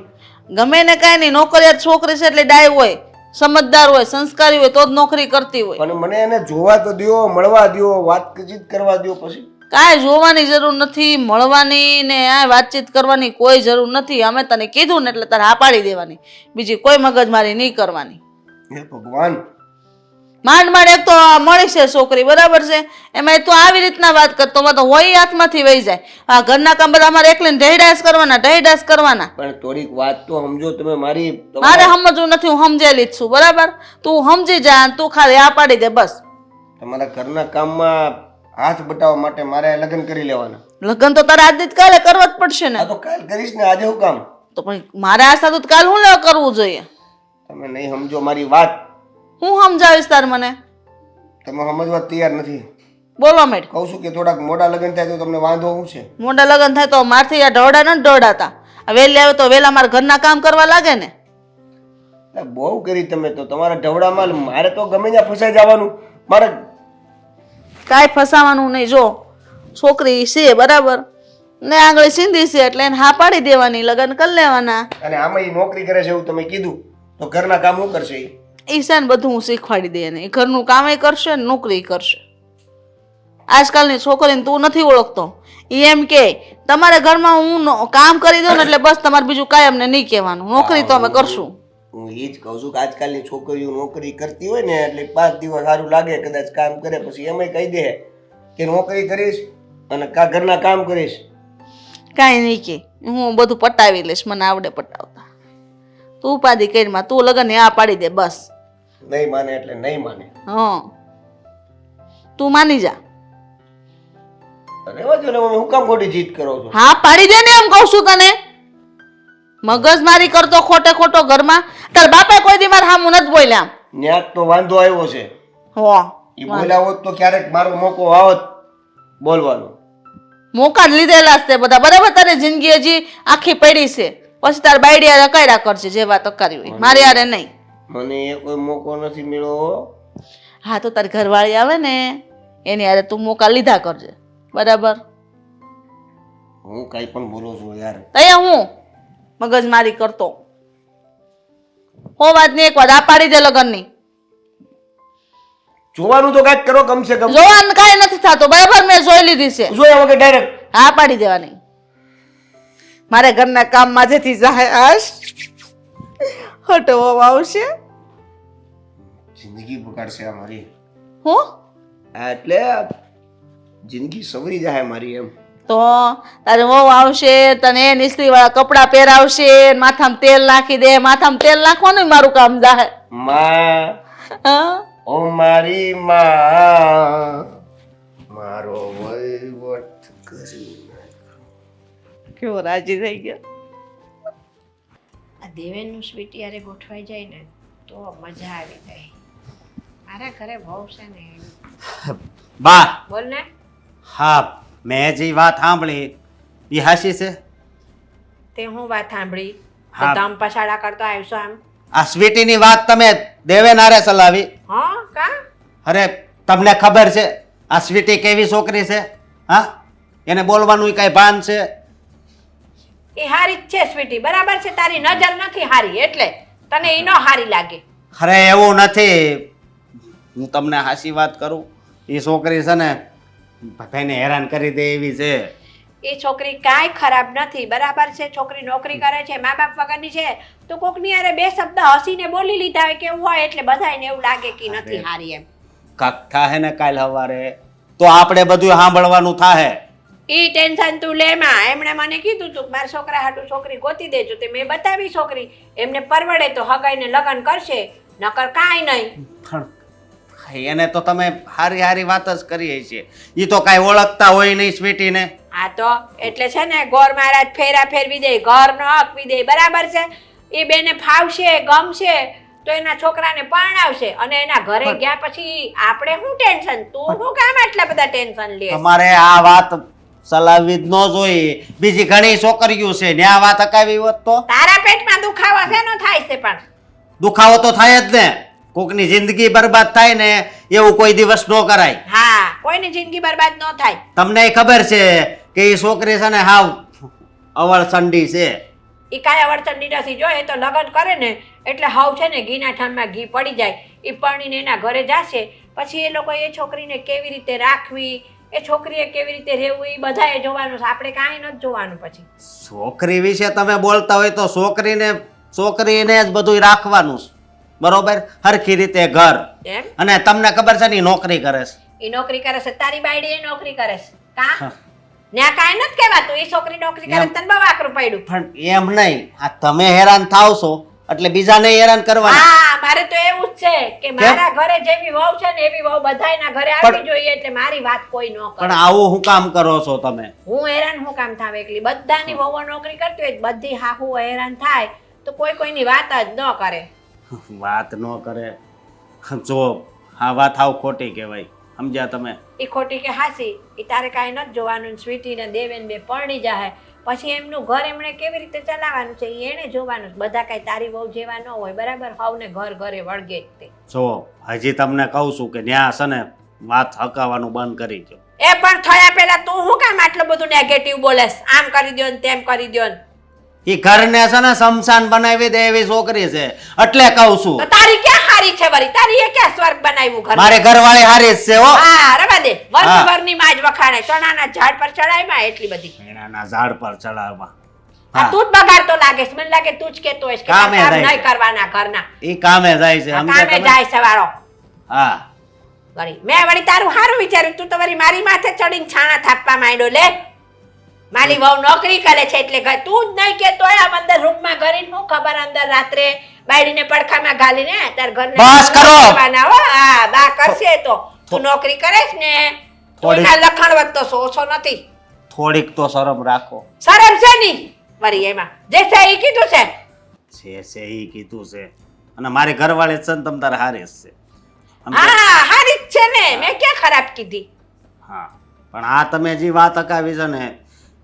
ગમે ને કાંઈ નહીં, નોકરિયાત છોકરી છે એટલે ડાય હોય, સમજદાર હોય, સંસ્કારી હોય તો જ નોકરી કરતી હોય. પણ મને એને જોવા તો દ્યો, મળવા દ્યો, વાતચીત કરવા દ્યો. પછી કાંઈ જોવાની જરૂર નથી, મળવાની ને આ વાતચીત કરવાની કોઈ જરૂર નથી. અમે તને કીધું ને એટલે તારે હા પાડી દેવાની, બીજી કોઈ મગજમારી નહીં કરવાની. હે ભગવાન, માંડ માંડ એક તો મળી છે છોકરી, બરાબર છે, એમાં તું આવી રીતના વાત કરતો તો હોય હાથમાંથી વહી જાય. આ ઘરના કામ બધા અમારે એકલીને ઢહેડાસ કરવાના. પણ થોડીક વાત તો સમજો તમે મારી. મારે સમજવું નથી, હું સમજેલી જ છું, બરાબર? તું સમજી જા, તું ખાલી આ પાડી દે બસ. તમારા ઘરના કામમાં હાથ બટાવવા માટે મારે લગ્ન કરી લેવાના? લગ્ન તો તારા આજ કાલે કરવા જ પડશે ને. આ તો કાલ કરીશ ને, આજે હું કામ? તો પણ મારે આ સાદું કાલ હું લેવા કરવું જોઈએ? તમે નહીં સમજો મારી વાત. હું સમજાવીશ તાર મને? તમે સમજવા તૈયાર નથી. બોલો મેડ. કહું છું કે થોડાક મોડા લગ્ન થાય તો તમને વાંધો શું છે? મોટા લગ્ન થાય તો મારથી આ ઢવડા નથી ઢવડાતા. આ વહેલી આવે તો વહેલા મારા ઘરના કામ કરવા લાગે ને. બહુ કરી તમે તો, તમારા ઢવડામાં મારે તો ગમે ત્યાં ફસાઈ જવાનું. મારે કાંઈ ફસાવાનું નહીં. જો છોકરી છે બરાબર ને, આંગળી સીંધી છે એટલે એને હા પાડી દેવાની, લગ્ન કરી લેવાના. અને આમાં ઈ નોકરી કરે છે એવું તમે કીધું, તો ઘરના કામ શું કરશે ઈ? એ છે ને બધું હું શીખવાડી દે એને, એ ઘરનું કામે કરશે ને નોકરી કરશે. આજકાલની છોકરીને તું નથી ઓળખતો, એ એમ કે તમારા ઘરમાં હું કામ કરી દઉં ને એટલે બસ તમારે બીજું કાંઈ અમને નહીં કહેવાનું, નોકરી તો અમે કરશું. હું એ જ કહું છું કે આજકાલની છોકરીઓ નોકરી કરતી હોય ને એટલે 5 દિવસ સારું લાગે, કદાચ કામ કરે પછી એમ કહી દે કે નોકરી કરીશ અને કા ઘરના કામ કરીશ. કાંઈ નહીં કે, હું બધું પટાવી લઈશ, મને આવડે પટાવતા. તું ઉપાધિ કરીમાં, તું લગન આ પાડી દે બસ. નહીં માને એટલે નહીં માને. હા, તું માની જા. રહેવા દો ને મમ્મી, હું કામ ખોટી જીત કરો છો? હા પાડી દે ને, એમ કહું છું તને. મગજમારી કરતો ખોટે ખોટો ઘરમાં. તાર બાપે કોઈ દી મારા સામું નથી બોલ્યા. ન્યાક તો વાંધો આવ્યો છે. હો, એ બોલ્યા હોત તો ક્યારેક મારો મોકો આવત બોલવાનો. મોકા જ લીધેલા છે બધા, બરાબર? તારી જિંદગી હજી આખી પડી છે, પછી તાર બાયડિયા રકાયડા કરશે જે વાત અકારી હોય, મારી યારે નહીં. મને એ કોઈ મોકો નથી મળ્યો. હા તો તારી ઘરવાળી આવે ને એની હારે તું મોકા લીધા કરજે, બરાબર? હું કાંઈ પણ બોલું છું યાર. તૈયા હું મગજમારી કરતો હો વાત ની એક વાર આ પાડી દે લગ્નની. જોવાનું તો કાંઈક કરો કમસે કમ. જોવાનું કાંઈ નથી થતું, બરાબર? મેં જોઈ લીધી છે. જોયા વગર ડાયરેક્ટ હા પાડી દેવાની. મારે ઘરના કામમાં જેથી જાય આશ હટવો આવશે. જિંદગી બગાડશે આ મારી. હું આ એટલે જિંદગી સવરી જાય મારી એમ. તો તારે વહુ આવશે, તને ઇસ્ત્રી વાળા કપડા પહેરાવશે, માથામાં તેલ નાખી દે. માથામાં તેલ નાખવાનું મારું કામ જાહે. માં, હા ઓ મારી માં, મારો વહીવટ કરી. કેવો રાજી થઈ ગયો. આ દેવેનનું સ્વીટી યારે ગોઠવાઈ જાય ને તો મજા આવી જાય. મારા ઘરે બહુ છે ને. બા, બોલ ને. હા, મેં જે વાત સાંભળી એ હાચી છે? તે હું વાત સાંભળી તો હા. દમ પછાડા કરતો આવશો આમ? આ સ્વીટીની વાત તમે દેવેન હારે ચલાવી? હા કા? અરે તમને ખબર છે આ સ્વીટી કેવી છોકરી છે? હા, એને બોલવાનું કઈ ભાન છે? એ હારી જ છે સ્વીટી, બરાબર છે. તારી નજર નથી હારી એટલે તને ઈ નો હારી લાગે. અરે એવું નથી, હું તમને હાચી વાત કરું, એ છોકરી છે ને ભાઈને હેરાન કરી દે એવી છે. એ છોકરી કાંઈ ખરાબ નથી, બરાબર છે. છોકરી નોકરી કરે છે, મા બાપ વગરની છે, તો કોકની હારે બે શબ્દ હસીને બોલી લીધા હોય કે એવું હોય એટલે બધાયને એવું લાગે કે ઈ નથી હારી એમ. કાક થાહે ને કાલ સવારે તો આપણે બધું સાંભળવાનું થાહે. ઈ ટેન્શન તું લે માં. એમણે મને કીધું તું કે મારા છોકરા હાટુ છોકરી ગોતી દેજો, તે મેં બતાવી છોકરી. એમને પરવડે તો હગાઈને લગ્ન કરશે, નકર કાંઈ નહીં. પણ એને તો તમે હારી હારી વાત જ કરીએ છીએ, એ તો કાંઈ ઓળખતા હોય નહીં સ્વીટીને. આ તો એટલે છે ને ગોર મહારાજ ફેરા ફેરવી દે, ઘર ન હકવી દે, બરાબર છે. એ બેને ફાવશે, ગમશે તો એના છોકરાને પરણાવશે અને એના ઘરે ગયા પછી આપણે શું ટેન્શન? તું શું કામ આટલા બધા ટેન્શન લે? તમારે આ વાત ચલાવવી જ ન જોઈએ. બીજી ઘણી છોકરીઓ છે ને આ વાત અકાવી હોત તો તારા પેટમાં દુખાવો શેનો થાય છે? પણ દુખાવો તો થાય જ ને. કોકની જિંદગી બરબાદ થાય ને એવું કોઈ દિવસ ન કરાય. હા, કોઈની જિંદગી બરબાદ ન થાય. તમને ખબર છે કે એ છોકરી છે ને હાવ અવળ સંડી છે. એ કાંઈ અવળચંડી નથી. જો એ તો લગ્ન કરે ને એટલે હાવ છે ને ઘીના ઠામમાં ઘી પડી જાય. એ પરણીને એના ઘરે જશે પછી એ લોકો એ છોકરીને કેવી રીતે રાખવી, એ છોકરીએ કેવી રીતે રહેવું, એ બધાએ જોવાનું છે. આપણે કાંઈ નથી જોવાનું. પછી છોકરી વિશે તમે બોલતા હોય તો છોકરીને જ બધું રાખવાનું છે, બરોબર? હરખી રીતે ઘર. એમ અને તમને ખબર છે ને ઈ નોકરી કરે છે. એ નોકરી કરે છે, તારી બાયડી એ નોકરી કરે છે કા? ન્યા કાંઈ નથી કહેવાતું. એ છોકરી નોકરી કરે તને બહુ આકરું પડ્યું. પણ એમ નહીં, આ તમે હેરાન થાવ છો એટલે બીજાને હેરાન કરવાના. હા, મારે તો એવું જ છે કે મારા ઘરે જેવી વહુ છે ને એવી વહુ બધાયના ઘરે આવવી જોઈએ, એટલે મારી વાત કોઈ ન કરે. પણ આવું શું કામ કરો છો તમે? હું હેરાન હું કામ થાવ એકલી? બધાની વહુઓ નોકરી કરતી હોય, બધી હાહુઓ હેરાન થાય તો કોઈ કોઈની વાત જ ન કરે. વાત ન કરે. જો આ વાત હાવ ખોટી કહેવાય, સમજ્યા તમે? એ ખોટી કે હાસી એ તારે કાંઈ નથી જોવાનું. સ્વીટી ને દેવેન બે પરણી જાય પછી એમનું ઘર એમણે કેવી રીતે ચલાવવાનું છે એ એને જોવાનું. બધા કાંઈ તારી વહુ જેવા ન હોય, બરાબર? હવને ઘર ઘરે વળગે જ તે. જો હજી તમને કહું છું કે ન્યા છે ને વાત હકાવાનું બંધ કરી દો. એ પણ થયા પહેલા તું શું કામ આટલું બધું નેગેટિવ બોલેસ? આમ કરી દ્યો ને તેમ કરી દ્યો ને. એ ઘરને છે ને શમશાન બનાવી દે એવી છોકરી છે એટલે કહું છું. તો તારી ક્યાં હારી છે વળી? તારી એ ક્યાં સ્વર્ગ બનાવ્યું ઘર? મારે ઘરવાળી હારી જ છે હો. હા, રવા દે. હા. વરની માં જ વખાણે. ચણાના ઝાડ પર ચડાયમાં એટલી બધી. એનાના ઝાડ પર ચડાવવા. આ તું જ બગાડતો લાગે છે. મને લાગે તું જ કહેતો હોઈશ કે કામે કામ જાય નહીં છે. કરવાના ઘરના. એ કામે જાય છે, આ સમજ્યા કામે તમે? જાય છે વાળો. હા, વળી મેં વળી તારું સારું વિચાર્યું. તું તો વળી મારી માથે ચડીને છાણા થાપવા માંડ્યો. લે, મારી વહુ નોકરી કરે છે એટલે તું જ નહીં કેતો આમ અંદર રૂમમાં ઘરીને શું ખબર અંદર રાત્રે બાયડીને પડખામાં ઘાલીને તાર ઘરને બસ કરો. કરવાના હો. હા, બા કરશે તો. તું નોકરી કરે છે ને તું થોડી- એના લખણ વખતો ઓછો નથી. થોડીક તો શરમ રાખો. શરમ છે ની વળી એમાં જે છે એ કીધું છે. છે એ કીધું છે અને મારી ઘરવાળી છે ને તમ તારે હારી જ છે, સમજ્યા? હા, હારી જ છે ને. મેં ક્યાં ખરાબ કીધી? હા, પણ આ તમે જે વાત અકાવી છે ને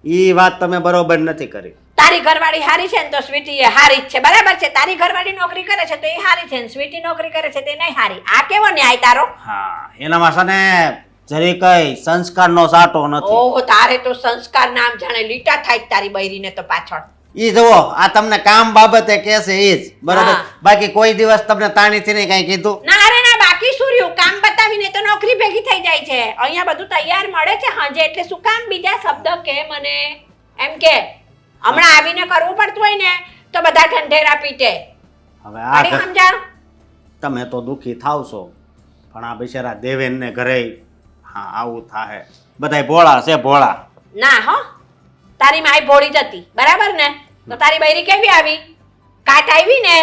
એ વાત તમે બરોબર નથી કરી. તારી ઘરવાળી હારી છે ને તો સ્વીટી એ હારી જ છે, બરાબર છે? તારી ઘરવાળી નોકરી કરે છે તો એ હારી છે ને સ્વીટી નોકરી કરે છે તે નહીં હારી. આ કેવો ન્યાય તારો? હા એનામાં છે ને જરી કઈ સંસ્કારનો સાટો નથી. ઓહો, તારે તો સંસ્કાર નામ જાણે લીટા થાય જ તારી બૈરીને તો પાછળ. ઈ જુઓ આ તમને કામ બાબતે કહેશે ઈ જ બરાબર. હા. બાકી કોઈ દિવસ તમને તાણીથી નહીં કઈ કીધું? ના અરે ના, બાકી શું રહ્યું? કામ બતાવીને તો નોકરી ભેગી થઈ જાય છે. અહીંયા બધું તૈયાર મળે છે હાંજે, એટલે શું કામ બીજા શબ્દ કે મને એમ કે હમણાં આવીને કરવું પડતું હોય ને તો બધા ઠંઢેરા પીટે. હવે આ ઘડી સમજાવ. તમે તો દુખી થાવ છો પણ આ બિચારા દેવેનને ઘરે હા આવું થાય. બધાય ભોળા છે ભોળા. ના હો, તારી માય ભોળી જતી, બરાબર ને? તો તારી બૈરી કેવી આવી? કાટ આવી ને?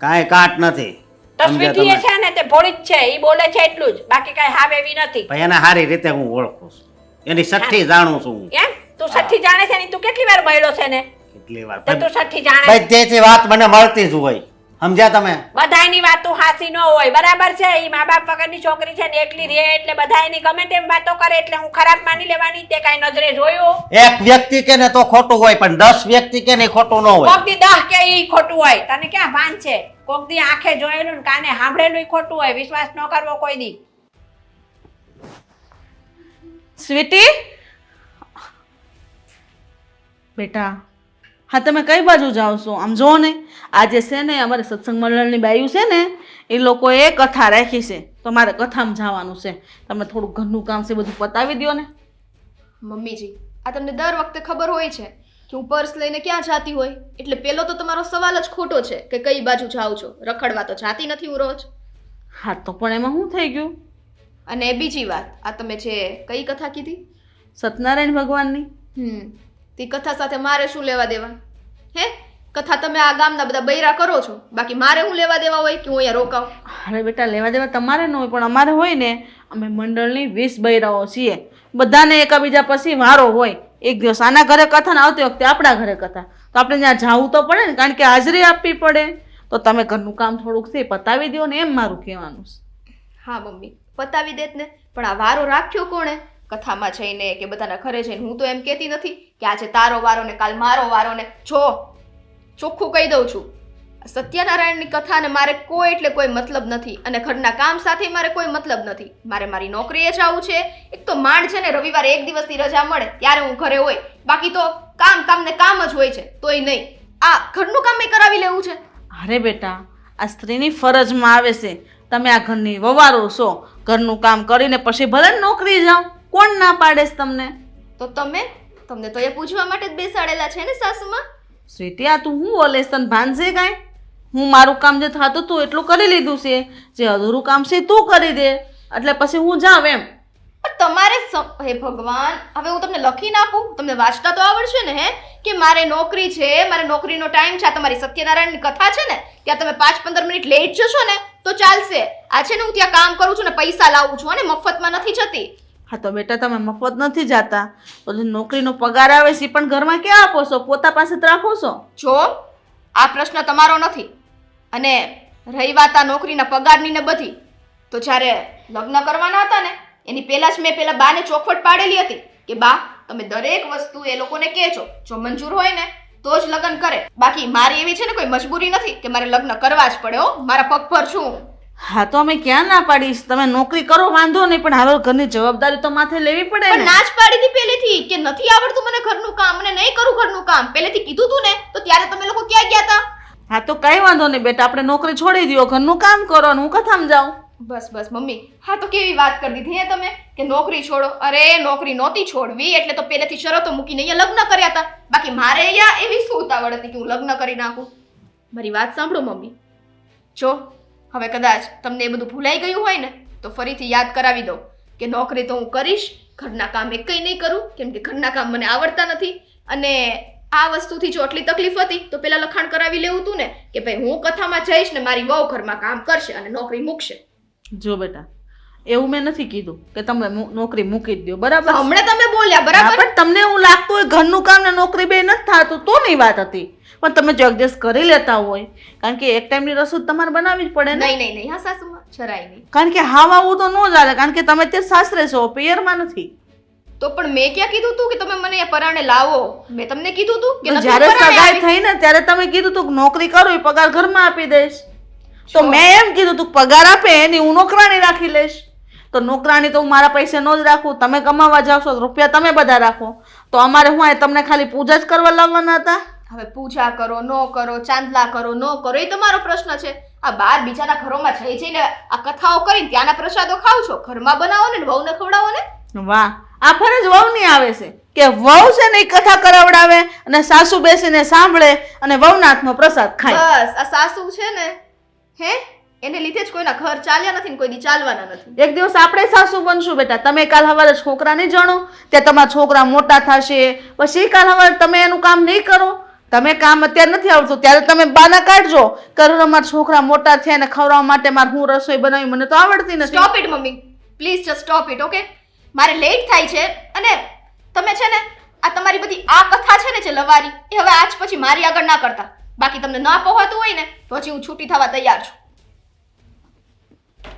કાંઈ કાટ નથી. તો સમજ્યા સ્વીટી તમે? છે ને તે ભોળી જ છે, ઈ બોલે છે એટલું જ, બાકી કઈ હાવ એવી નથી. ભાઈ એને સારી રીતે હું ઓળખું છું, એની સઠ્ઠી જાણું છું હું. એમ તું સઠ્ઠી જાણે છે ને? તું કેટલી વાર મળ્યો છે ને? કેટલી વાર તો તું સઠ્ઠી જાણે? બધેથી વાત મને મળતી જ હોય, સમજ્યા તમે? બધાયની વાતો હાસી ન હોય, બરાબર છે? ઈ મા બાપ વગરની છોકરી છે ને એકલી રહે એટલે બધાયની ગમે તેમ વાતો કરે એટલે હું ખરાબ માની લેવાની? તે કાંઈ નજરે જોયું? એક વ્યક્તિ કે ને તો ખોટું હોય પણ 10 વ્યક્તિ કે ને ખોટું ન હોય. કોક દી 10 કે ઈ ખોટું હોય, તને ક્યાં ભાન છે? કોક દી આંખે જોયેલું ને કાને સાંભળેલું ખોટું હોય, વિશ્વાસ ન કરવો કોઈ દી. સ્વીટી બેટા, હા તમે કઈ બાજુ જાઓ છો? આમ જો ને, આજે છે ને અમારે સત્સંગ મંડળની બાયું છે ને એ લોકોએ કથા રાખી છે તો મારે કથામાં જવાનું છે. તમે થોડું ઘરનું કામ છે બધું પતાવી દો ને. મમ્મીજી, આ તમને દર વખતે ખબર હોય છે કે હું પર્સ લઈને ક્યાં જાતી હોય, એટલે પેલો તો તમારો સવાલ જ ખોટો છે કે કઈ બાજુ જાઉં છો. રખડવા તો જાતી નથી હું રોજ. હા તો પણ એમાં શું થઈ ગયું? અને બીજી વાત, આ તમે જે કઈ કથા કીધી? સત્યનારાયણ ભગવાનની. તે કથા સાથે મારે શું લેવા દેવા? હે, કથા તમે આ ગામના બધા બૈરા કરો છો, બાકી મારે શું લેવા દેવા હોય કે હું અહીંયા રોકાવ? અરે બેટા, લેવા દેવા તમારે ન હોય પણ અમારે હોય ને. અમે મંડળની 20 બૈરાઓ છીએ, બધાને એકબીજા પછી વારો હોય. એક દિવસ આના ઘરે કથા ને આવતી વખતે આપણા ઘરે કથા, તો આપણે ત્યાં જવું તો પડે ને, કારણ કે હાજરી આપવી પડે. તો તમે ઘરનું કામ થોડુંક છે પતાવી દો ને, એમ મારું કહેવાનું છે. હા મમ્મી, પતાવી દેત ને, પણ આ વારો રાખ્યો કોણે? કથામાં જઈને કે બધાના ઘરે જઈને? હું તો એમ કહેતી નથી કે આજે તારો વારો ને કાલ મારો વારો ને. જો ચોખ્ખું કહી દઉં છું, સત્યનારાયણની કથાને મારે કોઈ એટલે કોઈ મતલબ નથી, અને ઘરના કામ સાથે મારે કોઈ મતલબ નથી. મારે મારી નોકરીએ જવું છે. એક તો માંડ છે ને રવિવારે એક દિવસની રજા મળે ત્યારે હું ઘરે હોય, બાકી તો કામ ને કામ જ હોય છે. તોય નહીં, આ ઘરનું કામ કરાવી લેવું છે. અરે બેટા, આ સ્ત્રીની ફરજમાં આવે છે. તમે આ ઘરની વવારો છો, ઘરનું કામ કરીને પછી ભલે ને નોકરી જાઓ, કોણ ના પાડે છે તમને? તો તમને તો એ પૂછવા માટે જ બેસાડેલા છે ને સાસુમાં. સ્વીટી, આ તું હું બોલે તને ભાન છે કાંઈ? હું મારું કામ જે થતું તું એટલું કરી લીધું છે, જે અધૂરું કામ છે તું કરી દે એટલે પછી હું જાઉં એમ. પણ તમારે હે ભગવાન, હવે હું તમને લખીને આપું? તમને વાંચતા તો આવડશે ને? હે કે મારે નોકરી છે, મારે નોકરીનો ટાઈમ છે, આ તમારી સત્યનારાયણની કથા છે ને ત્યાં તમે 5-15 મિનિટ લેટ જશો ને તો ચાલશે. આ છે ને હું ત્યાં કામ કરું છું ને પૈસા લાવું છું, અને મફતમાં નથી જતી. હા તો બેટા, તમે મફત નથી જાતા તો જે નોકરીનો પગાર આવે છે એ પણ ઘરમાં ક્યાં આપો છો? પોતા પાસે જ રાખો છો? જો આ પ્રશ્ન તમારો નથી, અને રહી વાત આ નોકરીના પગારની ને બધી, તો જ્યારે લગ્ન કરવાના હતા ને એની પહેલા જ મેં પેલા બાને ચોખવટ પાડેલી હતી કે બા તમે દરેક વસ્તુ એ લોકોને કહેજો, જો મંજૂર હોય ને તો જ લગ્ન કરે. બાકી મારી એવી છે ને કોઈ મજબૂરી નથી કે મારે લગ્ન કરવા જ પડે. હો, મારા પગ પર છું. હા તો અમે ક્યાં ના પાડીશ? તમે નોકરી કરો વાંધો નહીં, પણ હાલો ઘરની જવાબદારી તો માથે લેવી પડે પણ ને. ના જ પાડી હતી પહેલેથી કે નથી આવડતું મને ઘરનું કામ, અને નહીં કરું ઘરનું કામ. પહેલેથી કીધું તું ને, તો ત્યારે તમે લોકો ક્યાં ગયા હતા? હા તો કઈ વાંધો નહીં બેટા, આપણે નોકરી છોડી દો, ઘરનું કામ કરો અને હું કથામાં જાઉં. બસ મમ્મી, હા તો કેવી વાત કરી દીધી હે તમે કે નોકરી છોડો. અરે નોકરી નહોતી છોડવી, એટલે તો પહેલેથી શરતો મૂકીને અહીંયા લગ્ન કર્યા હતા. બાકી મારે અહીંયા એવી શું ઉતાવળ હતી કે હું લગ્ન કરી નાખું? મારી વાત સાંભળો મમ્મી, જો હવે કદાચ તમને એ બધું ભૂલાઈ ગયું હોય ને તો ફરીથી યાદ કરાવી દઉં કે નોકરી તો હું કરીશ, ઘરના કામ એક કંઈ નહીં કરું, કેમ કે ઘરના કામ મને આવડતા નથી. અને આ વસ્તુથી જો આટલી તકલીફ હતી તો પેલા લખાણ કરાવી લેવું હતું ને કે ભાઈ હું કથામાં જઈશ ને મારી વહુ ઘરમાં કામ કરશે અને નોકરી મૂકશે. જો બેટા, એવું મેં નથી કીધું કે તમે નોકરી મૂકી જ દો, બરાબર? હમણાં તમે બોલ્યા હા, બરાબર, પણ તમને એવું લાગતું હોય ઘરનું કામ ને નોકરી બે નથી થતું તો નહીં વાત હતી, પણ તમે જો એડજસ્ટ કરી લેતા હોય, કારણ કે એક ટાઈમની રસોઈ તમારે બનાવવી જ પડે ને. નહીં હા સાસુમાં, જરાય નહીં. કારણ કે હાવ આવું તો ન ચાલે, કારણ કે તમે તે સાસરે છો, પિયરમાં નથી. તો પણ મેં ક્યાં કીધું તું કે તમે મને અહીંયા પરાણે લાવો? મેં તમને કીધું તું કે નથી જ્યારે હું પરાણે સગાઈ આવી? થઈ ને ત્યારે તમે કીધું તું કે નોકરી કરું એ પગાર ઘરમાં આપી દઈશ. તો મેં એમ કીધું તું કે પગાર આપે એની હું નોકરાણી રાખી લઈશ. તો નોકરાણી તો હું મારા પૈસે ન જ રાખું. તમે કમાવા જાવ છો તો રૂપિયા તમે બધા રાખો. તો અમારે હું આ તમને ખાલી પૂજા જ કરવા લાવવાના હતા? હવે પૂજા કરો ન કરો, ચાંદલા કરો ન કરો, એ તમારો પ્રશ્ન છે. આ બાર બીજાના ઘરોમાં જઈ જઈને આ કથાઓ કરીને ત્યાંના પ્રસાદો ખાવ છો, ઘરમાં બનાવો ને વહુને ખવડાવો ને. વાહ, આ ફરજ વહુની આવે છે કે વહુ છે ને એ કથા કરાવડાવે અને સાસુ બેસીને સાંભળે અને વહુના હાથનો પ્રસાદ ખાય. બસ આ સાસુ છે ને, હે એને લીધે જ કોઈના ઘર ચાલ્યા નથી ને કોઈ દી ચાલવાના નથી. એક દિવસ આપણે સાસુ બનશું બેટા. તમે કાલ સવારે છોકરા નહીં જાણો, ત્યાં તમારા છોકરા મોટા થશે, પછી કાલ સવારે તમે એનું કામ નહીં કરો. તમે કામ અત્યારે નથી આવડતું ત્યારે તમે બાના કાઢજો કે અમારા છોકરા મોટા થયા ને ખવડાવવા માટે મારે હું રસોઈ બનાવી મને તો આવડતી નથી. Stop it mummy, please just stop it. Okay, મારે લેટ થાય છે અને તમે છે ને આ તમારી બધી આ કથા છે ને જે લવારી એ હવે આજ પછી મારી આગળ ના કરતા. બાકી તમને ના પહોંચતું હોય ને તો પછી હું છૂટી થવા તૈયાર છું.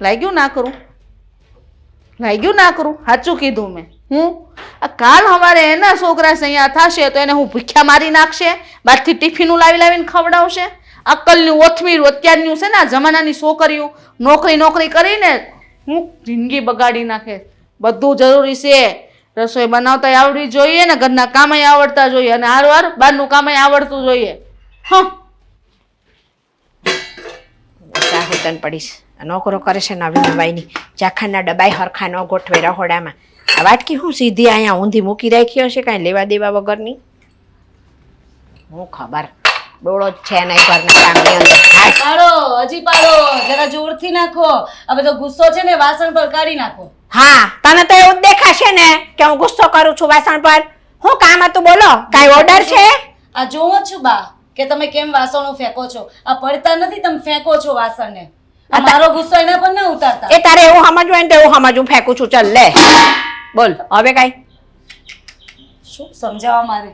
લાગ્યું ના કરું, લાગ્યું ના કરું. સાચું કીધું મેં. હું આ કાલ સવારે એના છોકરા અહીંયા થશે તો એને હું ભૂખ્યા મારી નાખશે, બહારથી ટિફિનું લાવીને ખવડાવશે. અક્કલની ઓથમીરું અત્યારનું છે ને આ જમાનાની છોકરીઓ નોકરી કરીને હું જિંદગી બગાડી નાખે. બધું જરૂરી છે. રસોઈ બનાવતા આવડવી જોઈએ ને ઘરના કામય આવડતા જોઈએ અને હારવાર બહારનું કામય આવડતું જોઈએ. ચાહુતન પડીશ. નોકરો કરે છે નવી નવાઈની. ચાખાના ડબ્બાઈ હરખા ન ગોઠવે રહોડામાં. આ વાટકી હું સીધી અહીંયા ઊંધી મૂકી રાખી હશે કાંઈ લેવા દેવા વગરની. હું ખબર ડોળો જ છે નહીં ઘરના કામની અંદર. પાડો, હજી પાડો, જરા જોરથી નાખો. આ બધો ગુસ્સો છે ને વાસણ પર કાઢી નાખો. હા, તને તો એવું જ દેખાશે ને કે હું ગુસ્સો કરું છું વાસણ પર. હું કામ હતું બોલો? કાંઈ ઓર્ડર છે? આ જોવો જ છું બા કે તમે કેમ વાસણો ફેંકો છો. આ પડતા નથી, તમે ફેંકો છો વાસણને. આ મારો ગુસ્સો એના પર ના ઉતારતા. એ તારે એવું સમજવું હોય ને તો એવું સમજવું. ફેંકું છું, ચાલ લે બોલ હવે કાંઈ. શું સમજાવવા મારે?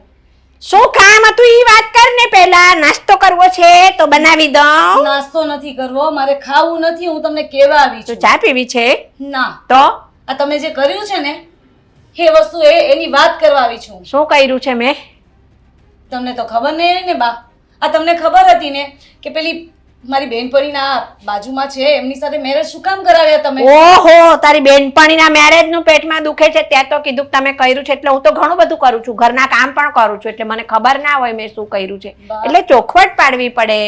શું કામ હતું ઈ વાત કર ને પહેલા. નાસ્તો કરવો છે તો બનાવી દઉં. નાસ્તો નથી કરવો, મારે ખાવું નથી. હું તમને કેવા આવી તો છું. ચા પીવી છે? ના, તો આ તમે જે કર્યું છે ને એ વસ્તુ એની વાત કરવા આવી છું. શું કર્યું છે મેં? તમને તો ખબર નહીં ને બા. આ તમને ખબર હતી ને કે પેલી મારી બેનપણીના બાજુમાં છે એમની સાથે મેરેજ શું કામ કરાવ્યા તમે? ઓહો, તારી બેનપણીના મેરેજ નું પેટમાં દુખે છે ત્યાં તો કીધું કે તમે કર્યું છે. એટલે હું તો ઘણું બધું કરું છું, ઘરના કામ પણ કરું છું, એટલે મને ખબર ના હોય મેં શું કર્યું છે. એટલે ચોખવટ પાડવી પડે.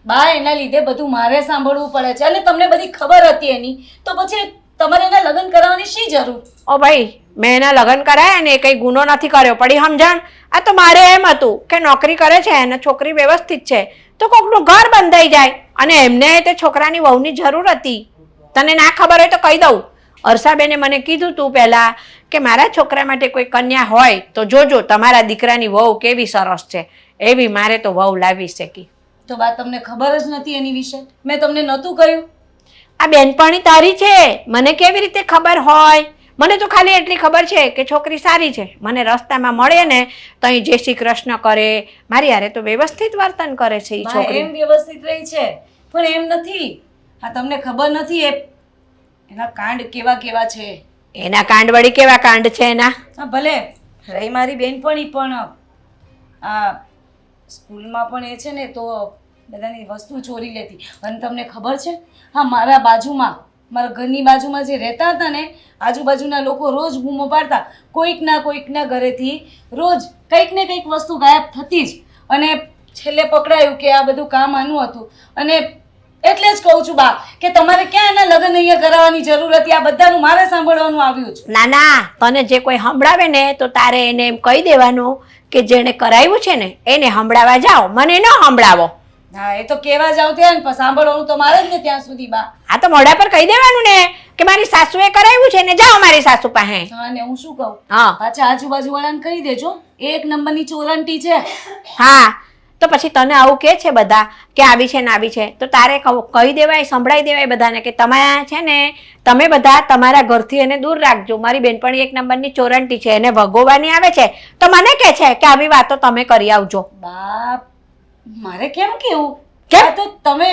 બા એના લીધે બધું મારે સાંભળવું પડે છે અને તમને બધી ખબર હતી એની, તો પછી તમારે એના લગ્ન કરાવવાની શી જરૂર? ઓ ભાઈ, મેં એના લગ્ન કરાયા ને એ કઈ ગુનો નથી કર્યો, પડી સમજણ? આ તો મારે એમ હતું કે નોકરી કરે છે અને છોકરી વ્યવસ્થિત છે તો કોકનું ઘર બંધાઈ જાય અને એમને તે છોકરાની વહુની જરૂર હતી. તને ના ખબર હોય તો કહી દઉં. અરસાબેને મને કીધું તું પહેલા કે મારા છોકરા માટે કોઈ કન્યા હોય તો જોજો, તમારા દીકરાની વહુ કેવી સરસ છે, એવી મારે તો વહુ લાવી શકી. તો બા તમને ખબર જ નથી એની વિશે? મેં તમને નહોતું કહ્યું? આ બેનપણી તારી છે, મને કેવી રીતે ખબર હોય? મને તો ખાલી એટલી ખબર છે કે છોકરી સારી છે. મને રસ્તામાં મળે ને તો અહીં જય શ્રી કૃષ્ણ કરે, મારી હારે તો વ્યવસ્થિત વર્તન કરે છે એ બા છોકરી. એમ વ્યવસ્થિત રહી છે પણ એમ નથી. આ તમને ખબર નથી એના કાંડ કેવા કેવા છે. એના કાંડ વળી કેવા કાંડ છે એના? હા ભલે રહી મારી બેનપણી, પણ આ સ્કૂલમાં પણ એ છે ને તો બધાની વસ્તુ ચોરી લેતી. અને તમને ખબર છે, હા મારા બાજુમાં, મારા ઘરની બાજુમાં જે રહેતા હતા ને આજુબાજુના લોકો રોજ બૂમો પાડતા, કોઈકના ઘરેથી રોજ કંઈક ને કંઈક વસ્તુ ગાયબ થતી જ. અને છેલ્લે પકડાયું કે આ બધું કામ આનું હતું. અને એટલે જ કહું છું બા કે તમારે ક્યાં એના લગ્ન અહીંયા કરાવવાની જરૂર હતી? આ બધાનું મારે સાંભળવાનું આવ્યું છે. ના ના, તને જે કોઈ સંભળાવે ને તો તારે એને એમ કહી દેવાનું કે જેને કરાવ્યું છે ને એને સંભળાવા જાઓ, મને ન સંભળાવો. હા એ તો કેવા જાવ ત્યાં ને પણ સાંભળવાનું તો મારે જ ને ત્યાં સુધી બા. આ તો મોઢા પર કહી દેવાનું ને કે મારી સાસુએ કરાવ્યું છે ને જાઓ મારી સાસુ પાસે. હા ને હું શું કહું, હા પાછા આજુબાજુ વાળાને કહી દેજો એક નંબરની ચોરંટી છે. હા, તો પછી તને આવું કે છે બધા કે આવી છે ને આવી છે, તો તારે કહી દેવાય, સંભળાઈ દેવાય બધાને કે તમે છે ને તમે બધા તમારા ઘરથી એને દૂર રાખજો. મારી બેનપણી એક નંબરની ચોરંટી છે, એને ભગોવાની આવે છે તો મને કહે છે કે આવી વાતો તમે કરી આવજો. બાપ મારે કેમ કેવું? કેમ? આ તો તમે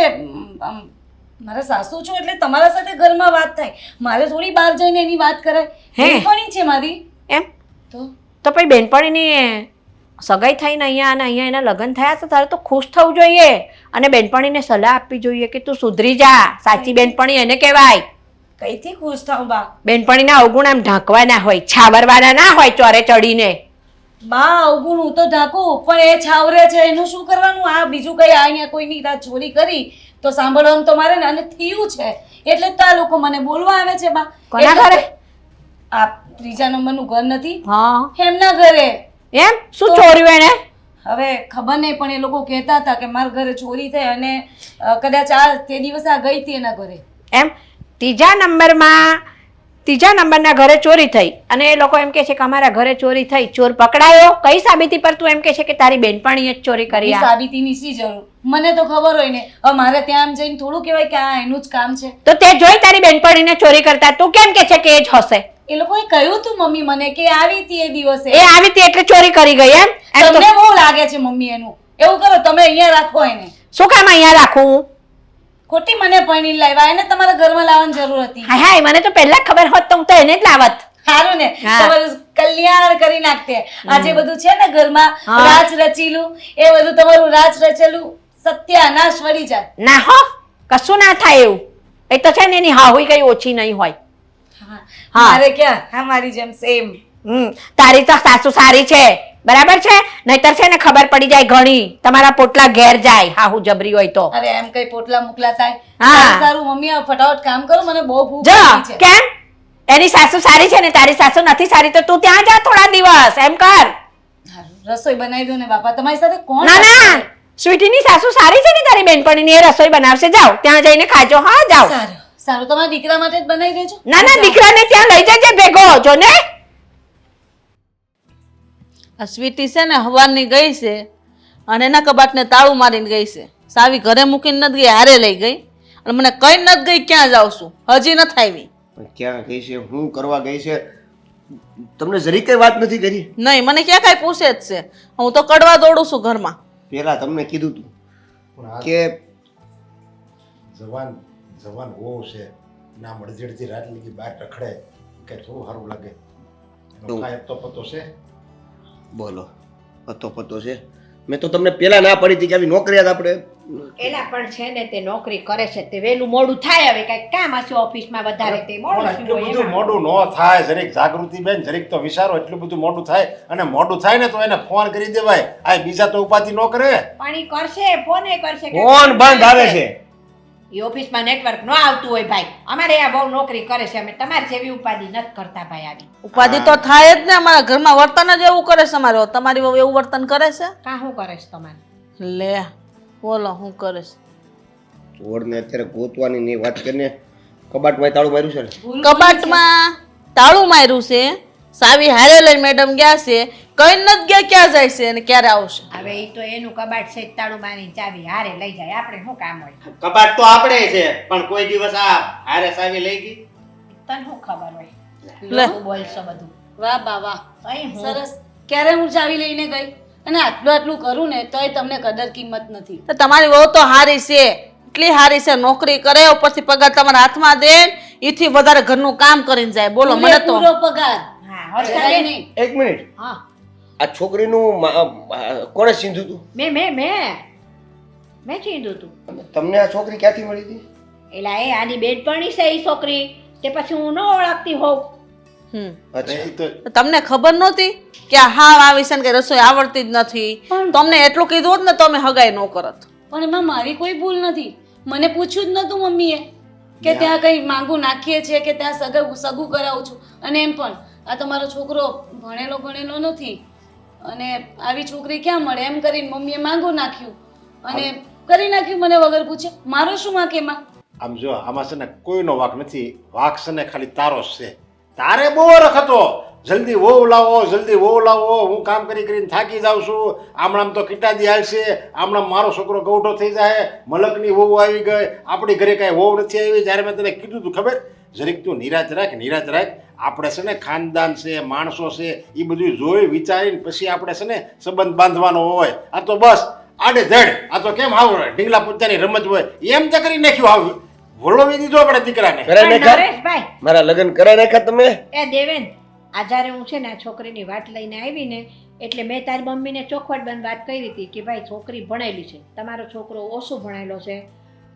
મારા સાસુ છો એટલે તમારા સાથે ઘરમાં વાત થાય, મારે થોડી બહાર જઈને એની વાત કરાય. હે? બેનપણી છે મારી. એમ તો પછી બેનપણીની સગાઈ થઈને અહીંયા અને અહીંયા એના લગ્ન થયા તો તારે તો ખુશ થવું જોઈએ અને બેનપણીને સલાહ આપવી જોઈએ કે તું સુધરી જા. સાચી બેનપણી એને કહેવાય. કઈથી ખુશ થાઉં બા? બેનપણીના અવગુણ આમ ઢાંકવાના હોય, છાવરવાના ના હોય ચોરે ચડીને. બા અવગુણ હું તો ઢાંકું, પણ એ છાવરે છે એનું શું કરવાનું? આ બીજું કઈ અહીંયા કોઈની રાત ચોરી કરી તો સાંભળવાનું તો મારે ને, અને થયું છે એટલે તો આ લોકો મને બોલવા આવે છે બા. કોના એટલે ઘરે? તો આ 3જા નંબરનું ઘર નથી હા એમના ઘરે. એમ શું ચોર્યું એને? હવે ખબર નહીં, પણ એ લોકો કહેતા હતા કે મારા ઘરે ચોરી થઈ અને કદાચ આ તે દિવસે આ ગઈ હતી એના ઘરે. એમ ત્રીજા નંબરના ઘરે ચોરી થઈ અને એ લોકો એમ કે છે કે અમારા ઘરે ચોરી થઈ, ચોર પકડાયો. કઈ સાબિતી પર તું એમ કે છે કે તારી બેનપણીએ જ ચોરી કરી? એ સાબિતીની શી જરૂર? મને તો ખબર હોય ને. હવે મારે ત્યાં આમ જઈને થોડું કહેવાય કે આ એનું જ કામ છે. તો તે જોઈ તારી બેનપણીને ચોરી કરતા, તું કેમ કે છે કે એ જ હશે? એ લોકોએ કહ્યું તું મમ્મી મને કે આવી હતી એ દિવસે. એ આવી હતી એટલે ચોરી કરી ગઈ એમ? એમ તો તમને બહુ લાગે છે મમ્મી એનું. એવું કરો તમે અહીંયા રાખો એને. શું કામ અહીંયા રાખું? ખોટી મને પરણી લાવ્યા, એને તમારા ઘરમાં લાવવાની જરૂર હતી. હાય હાય, મને તો પહેલા ખબર હોત તો હું તો એને જ લાવત. સારું ને, હા. તમારું કલ્યાણ કરી નાખતે. આ જે બધું છે ને ઘરમાં હા. રાજ રચીલું, એ બધું તમારું રાજ રચેલું સત્યાનાશ વળી જાય. ના હો, કશું ના થાય એવું. એ તો છે ને એની હાહુઈ કઈ ઓછી નહીં હોય. હા. હા. મારે ક્યાં? હા, મારી જેમ સેમ. તારી તો સાસુ સારી છે, બરાબર છે? નહીતર છે ને ખબર પડી જાય ઘણી, તમારા પોટલા ઘેર જાય હાહુ જબરી હોય તો. અરે એમ કઈ પોટલા મુકલા થાય? હા. સારું, સારું મમ્મી હવે ફટાફટ કામ કરો, મને બહુ ભૂખ જો લાગી છે. કેમ એની સાસુ સારી છે ને તારી સાસુ નથી સારી, તો તું ત્યાં જા થોડા દિવસ. એમ કર. સારું, રસોઈ બનાવી દો ને બાપા. તમારી સાથે કોણ ના રહેશે? ના, સ્વીટીની સાસુ સારી છે ને તારી બેનપણીની, એ રસોઈ બનાવશે. જાઓ ત્યાં જઈને ખાજો. હા જાઓ. સારું, સારું, તમારા દીકરા માટે જ બનાવી દેજો. ના ના, દીકરાને ત્યાં લઈ જજે ભેગો. જો ને આ સ્વીટી છે ને હવારની ગઈ છે અને એના કબાટને તાળું મારીને ગઈ છે. સાવી ઘરે મૂકીને નથી ગઈ, હારે લઈ ગઈ અને મને કઈ નથી ગઈ ક્યાં જાઉં છું, હજી નથી આવી. પણ ક્યાં ગઈ છે, શું કરવા ગઈ છે, તમને જરી કઈ વાત નથી કરી? નહીં, મને ક્યાં કાંઈ પૂછે જ છે. હું તો કડવા દોડું છું ઘરમાં. પેલા તમને કીધું તું પણ આ કે જવાન વહુ છે, ના મળજડતી રાત લગી બહાર રખડે કે શું સારું લાગે? એનો તો- કાંઈ તો પતો છે? બોલો, પતો પતો છે. મેં તો તમને પેલા ના પડી હતી કે આવી નોકરિયાત આપણે એલા પણ છે ને તે નોકરી કરે છે, તે વેલું મોડું થાય. હવે કઈક કામ હશે ઓફિસમાં વધારે, તે પણ મોડું એટલું થયું હોય બધું એમાં. મોડું ન થાય. જરીક જાગૃતિ બેન, જરીક તો વિચારો. એટલું બધું મોડું થાય, અને મોડું થાય ને તો એને ફોન કરી દેવાય. આ બીજા તો ઉપાધિ ન કરે. પણ ઈ કરશે, ફોન એ કરશે કે ફોન બંધ આવે છે. ઈ ઓફિસમાં નેટવર્ક ન આવતું હોય ભાઈ. અમારે આ બહુ નોકરી કરે છે, અમે તમારી જેવી ઉપાધિ નથી કરતા ભાઈ. આવી ઉપાધિ તો થાય જ ને. અમારા ઘરમાં વર્તન જ એવું કરે છે. અમારે તમારી વહુ એવું વર્તન કરે છે? કાં શું કરે છે તમારે? લે બોલો શું કરે છે? ચોરને અત્યારે ગોતવાની ની વાત કરીને કબાટમાં તાળું માર્યું છે ને. કબાટમાં તાળું માર્યું છે. સાવી હારે લઈને મેડમ ગયા છે, કઈ નથી ગયા ક્યાં જાય છે અને ક્યારે આવશે. હવે ઈ તો એનું કબાટ છે, તાળું મારી ચાવી હારે લઈ જાય, આપણે શું કામ હોય? કબાટ તો આપણે છે, પણ કોઈ દિવસ આ હારે સાવી લઈ ગઈ? તને શું ખબર હોય? લે. તું બોલશો બધું. વાહ બા વાહ, તઈ હું સરસ. ક્યારે હું ચાવી લઈને ગઈ અને આટલું આટલું કરું ને તોય તમને કદર કિંમત નથી. તો તમારી વહુ તો હારી છે, એટલી હારી છે. નોકરી કરે, ઉપરથી પગાર તમારા હાથમાં દે, એથી વધારે ઘરનું કામ કરીને જાય. બોલો મને તો પૂરો પગાર. હા જરાય હર્ષાબેન. નહીં. એક મિનિટ, હા આ છોકરીનું કોણે સીધું તું? મેં કીધું તું. તમને આ છોકરી ક્યાંથી મળી હતી? એલા એ આની બેનપણી છે ઈ છોકરી, તે પછી હું ન ઓળખતી હોઉં. હમ અચ્છા, એ તો તો તમને ખબર નહોતી કે આ હાવ આવી છે ને કે રસોઈ આવડતી જ નથી? તમને એટલું કીધું હોત ને તો અમે હગાઈ ન કરત. પણ એમાં મારી કોઈ ભૂલ નથી. મને પૂછ્યું જ નતું મમ્મીએ કે ત્યાં કઈ માંગુ નાખીએ છીએ કે ત્યાં સગું કરાવું છું. અને એમ પણ આ તમારો છોકરો ભણેલો નથી અને આવી છોકરી ક્યાં મળે એમ કરીને મમ્મીએ માંગુ નાખ્યું અને કરી નાખ્યું મને વગર પૂછે. મારો શું વાંક એમાં? આમ જો, આમાં છે ને કોઈનો વાંક નથી. વાંક છે ને ખાલી તારો જ છે. તારે બહુ રખ હતો, જલ્દી વહુ લાવો, જલ્દી વહુ લાવો. હું કામ કરી કરીને થાકી જાઉં છું. આમણામ તો કિટાદી હાલશે, આમણામ મારો છોકરો ગૌઠો થઈ જાય, મલકની વહુ આવી ગઈ, આપણી ઘરે કાંઈ વહુ નથી આવી. જ્યારે મેં તને કીધું તું ખબર, જરીક તું નિરાશ રાખ, નિરાશ રાખ. આપણે છે ને ખાનદાન છે, માણસો છે, એ બધું જોઈ વિચારીને પછી આપણે છે ને સંબંધ બાંધવાનો હોય. આ તો બસ આડે ધડ, આ તો કેમ આવ ઢીંગલા પૂંચાની રમત હોય એમ તે કરી નાખ્યું. આવ વળોવી દીધો આપણે દીકરાને. કરાઈ પણ નાખ્યા? નરેશભાઈ, મારા લગ્ન કરાઈ નાખ્યા તમે? એ દેવેન, આ જ્યારે હું છે ને આ છોકરીની વાત લઈને આવી ને એટલે મેં તારી મમ્મીને ચોખવટ બંધ વાત કરી હતી કે ભાઈ છોકરી ભણેલી છે, તમારો છોકરો ઓછો ભણેલો છે,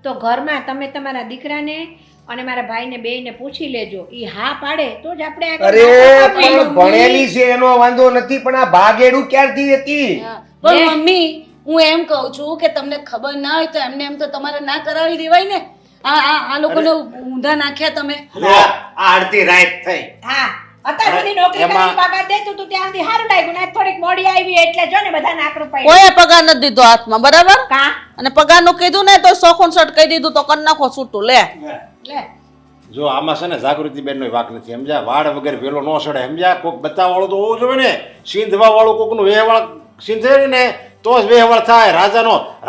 તો ઘરમાં તમે તમારા દીકરાને અને મારા ભાઈને બેયને પૂછી લેજો. એ હા પાડે તો જ આપણે આગળ અરે વાત પણ કરવી. ભણેલી છે એનો વાંધો નથી, પણ આ ભાગેડું ક્યારથી હતી? પણ મમ્મી હું એમ કહું છું કે તમને ખબર ના હોય તો એમને એમ તો તમારે ના કરાવી દેવાય ને. આ લોકોને ઊંધા નાખ્યા તમે. આ આરતી રાઈટ થઈ. હા, અત્યાર સુધી નોકરી કરીને પગાર દેતું તું ત્યાં સુધી સારું લાગ્યું ને આજ થોડીક મોડી આવી એટલે જો ને બધા નાકરું પાડ્યું. કોઈએ પગાર નથી દીધો હાથમાં, બરાબર? કા અને પગારનું કીધું ને તો સોખું શર્ટ કહી દીધું તો કરી નાખો છૂટું લે. લે જો આમાં છે ને જાગૃતિબેનનો વાક નથી, સમજ્યા? વાળ વગર વેલો ન સડે, સમજ્યા? કોઈક બતાવવાળું તો હોવું જોઈએ ને, સીંધવા વાળું કોકનું વેહવાળ સીંધે ને તો જ વેહવાળ થાય.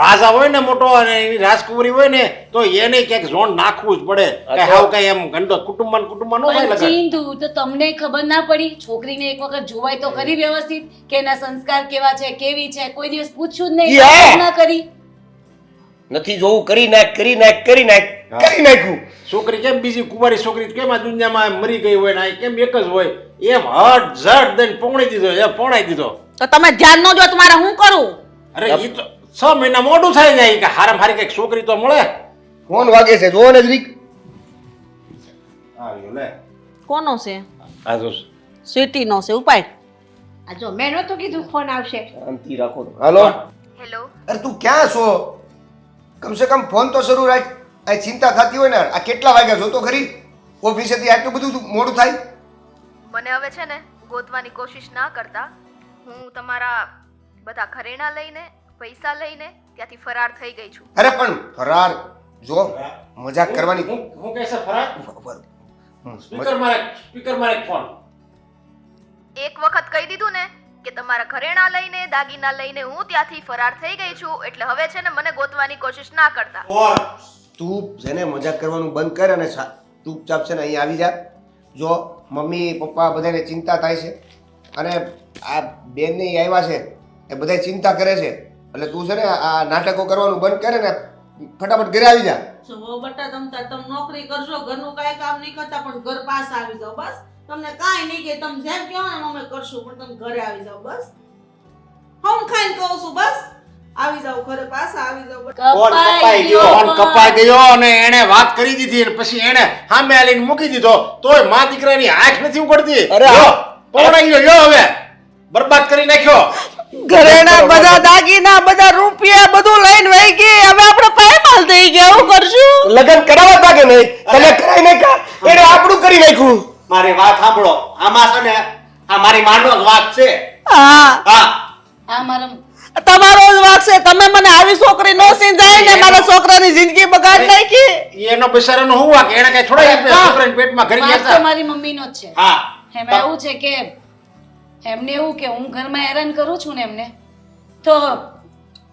રાજા હોય ને મોટો અને એની રાજકુમારી હોય ને તો એને ક્યાંક ઝોન નાખવું જ પડે. કઈ હાવ કઈ એમ ગંડો કુટુંબમાં ન થાય લગન. ચિંતુ તો તમને ખબર ના પડી? છોકરીને એક વખત જોવાય તો કરી વ્યવસ્થિત કે એના સંસ્કાર કેવા છે, કેવી છે, કોઈ દિવસ પૂછ્યું જ યા! નહીં, ના કરી. નથી જોવું, કરી નાખ્યું. છોકરી કેમ બીજી કુંવારી છોકરી કેમ આ દુનિયામાં મરી ગઈ હોય ને આ કેમ એક જ હોય એમ હટ ઝટ દઈને પોણી દીધો. તો તમે ધ્યાન ન જો તમારે શું કરું? અરે એ તો 6 મહિના મોડું થઈ જાય કે હારામ હારી કઈક છોકરી તો મળે. ફોન વાગે છે, જોવો ને જરીક. આવ્યો લે. કોનો છે? આ જો સ્વીટી નો છે, ઉપાય. આ જો મેં નહોતું કીધું ફોન આવશે. શાંતિ રાખો. હાલો. હેલો. અરે તું ક્યાં છો? કમ સે કમ ફોન તો શરૂ રાખ. આ ચિંતા થતી હોય ને, આ કેટલા વાગ્યા છો તો ખરી? ઓફિસેથી આટલું બધું મોડું થાય? મને હવે છે ને ગોતવાની કોશિશ ના કરતા. હું તમારા બધા ઘરેણા લઈને પૈસા લઈને ત્યાંથી ફરાર થઈ ગઈ છું. અરે પણ ફરાર જો મજાક કરવાની. હું કહેશે ફરાક સ્પીકર મારે ફોન. એક વખત કહી દીધું ને કે તમારા ઘરેણા લઈને દાગીના લઈને હું ત્યાંથી ફરાર થઈ ગઈ છું, એટલે હવે છે ને મને ગોતવાની કોશિશ ના કરતા. તું જેને મજાક કરવાનું બંધ કર અને ચૂપચાપ છે ને અહીં આવી જા. જો મમ્મી પપ્પા બધાને ચિંતા થાય છે અને આ બેન ને આવ્યા છે એ બધા ચિંતા કરે છે, એટલે તું છે ને આ નાટકો કરવાનું બંધ કરે ને ફટાફટ ઘરે આવી જા. જો બટા તમે નોકરી કરશો, ઘરનું કાંઈ કામ નહીં કરતા પણ ઘર પાસે આવી જાઓ બસ. તમને કાંઈ નહીં કે તમે જેમ કહો ને અમે કરશું, પણ તમે ઘરે આવી જાઓ બસ. હું ખાઈને કહું છું બસ. આવી જાઓ ઘરે પાછા આવી જાઓ બસ. કપાઈ ગયો અને એને વાત કરી દીધી અને પછી એને સામે આલીને મૂકી દીધો તોય મા દીકરાની આંખ નથી ઉગડતી. પવડાઈ ગયો હવે બરબાદ કરી નાખ્યો. ઘરેણા બધા દાગીના બધા રૂપિયા બધું લઈને વહી ગઈ. હવે આપણે પાયમાલ થઈ ગયા, શું કરશું? લગન કરાવવા તાકે નહીં તમે કરાઈ નાખ્યા, એને આપણું કરી નાખ્યું. મારી વાત સાંભળો. આમાં છે ને આ મારી માંડો જ વાત છે. હા, આ મારા તમારો જ વાક છે. તમે મને આવી છોકરી નો સિંધાઈ ને મારા છોકરાની જિંદગી બગાડ નાખી. એનો બિચારાનો હું વાક? એને કઈ થોડા છોકરાને પેટમાં ઘરી વાત ગયા તો મારી મમ્મીનો જ છે. હા. એમાં એવું છે કે એમને એવું કે હું ઘરમાં હેરાન કરું છું ને એમને, તો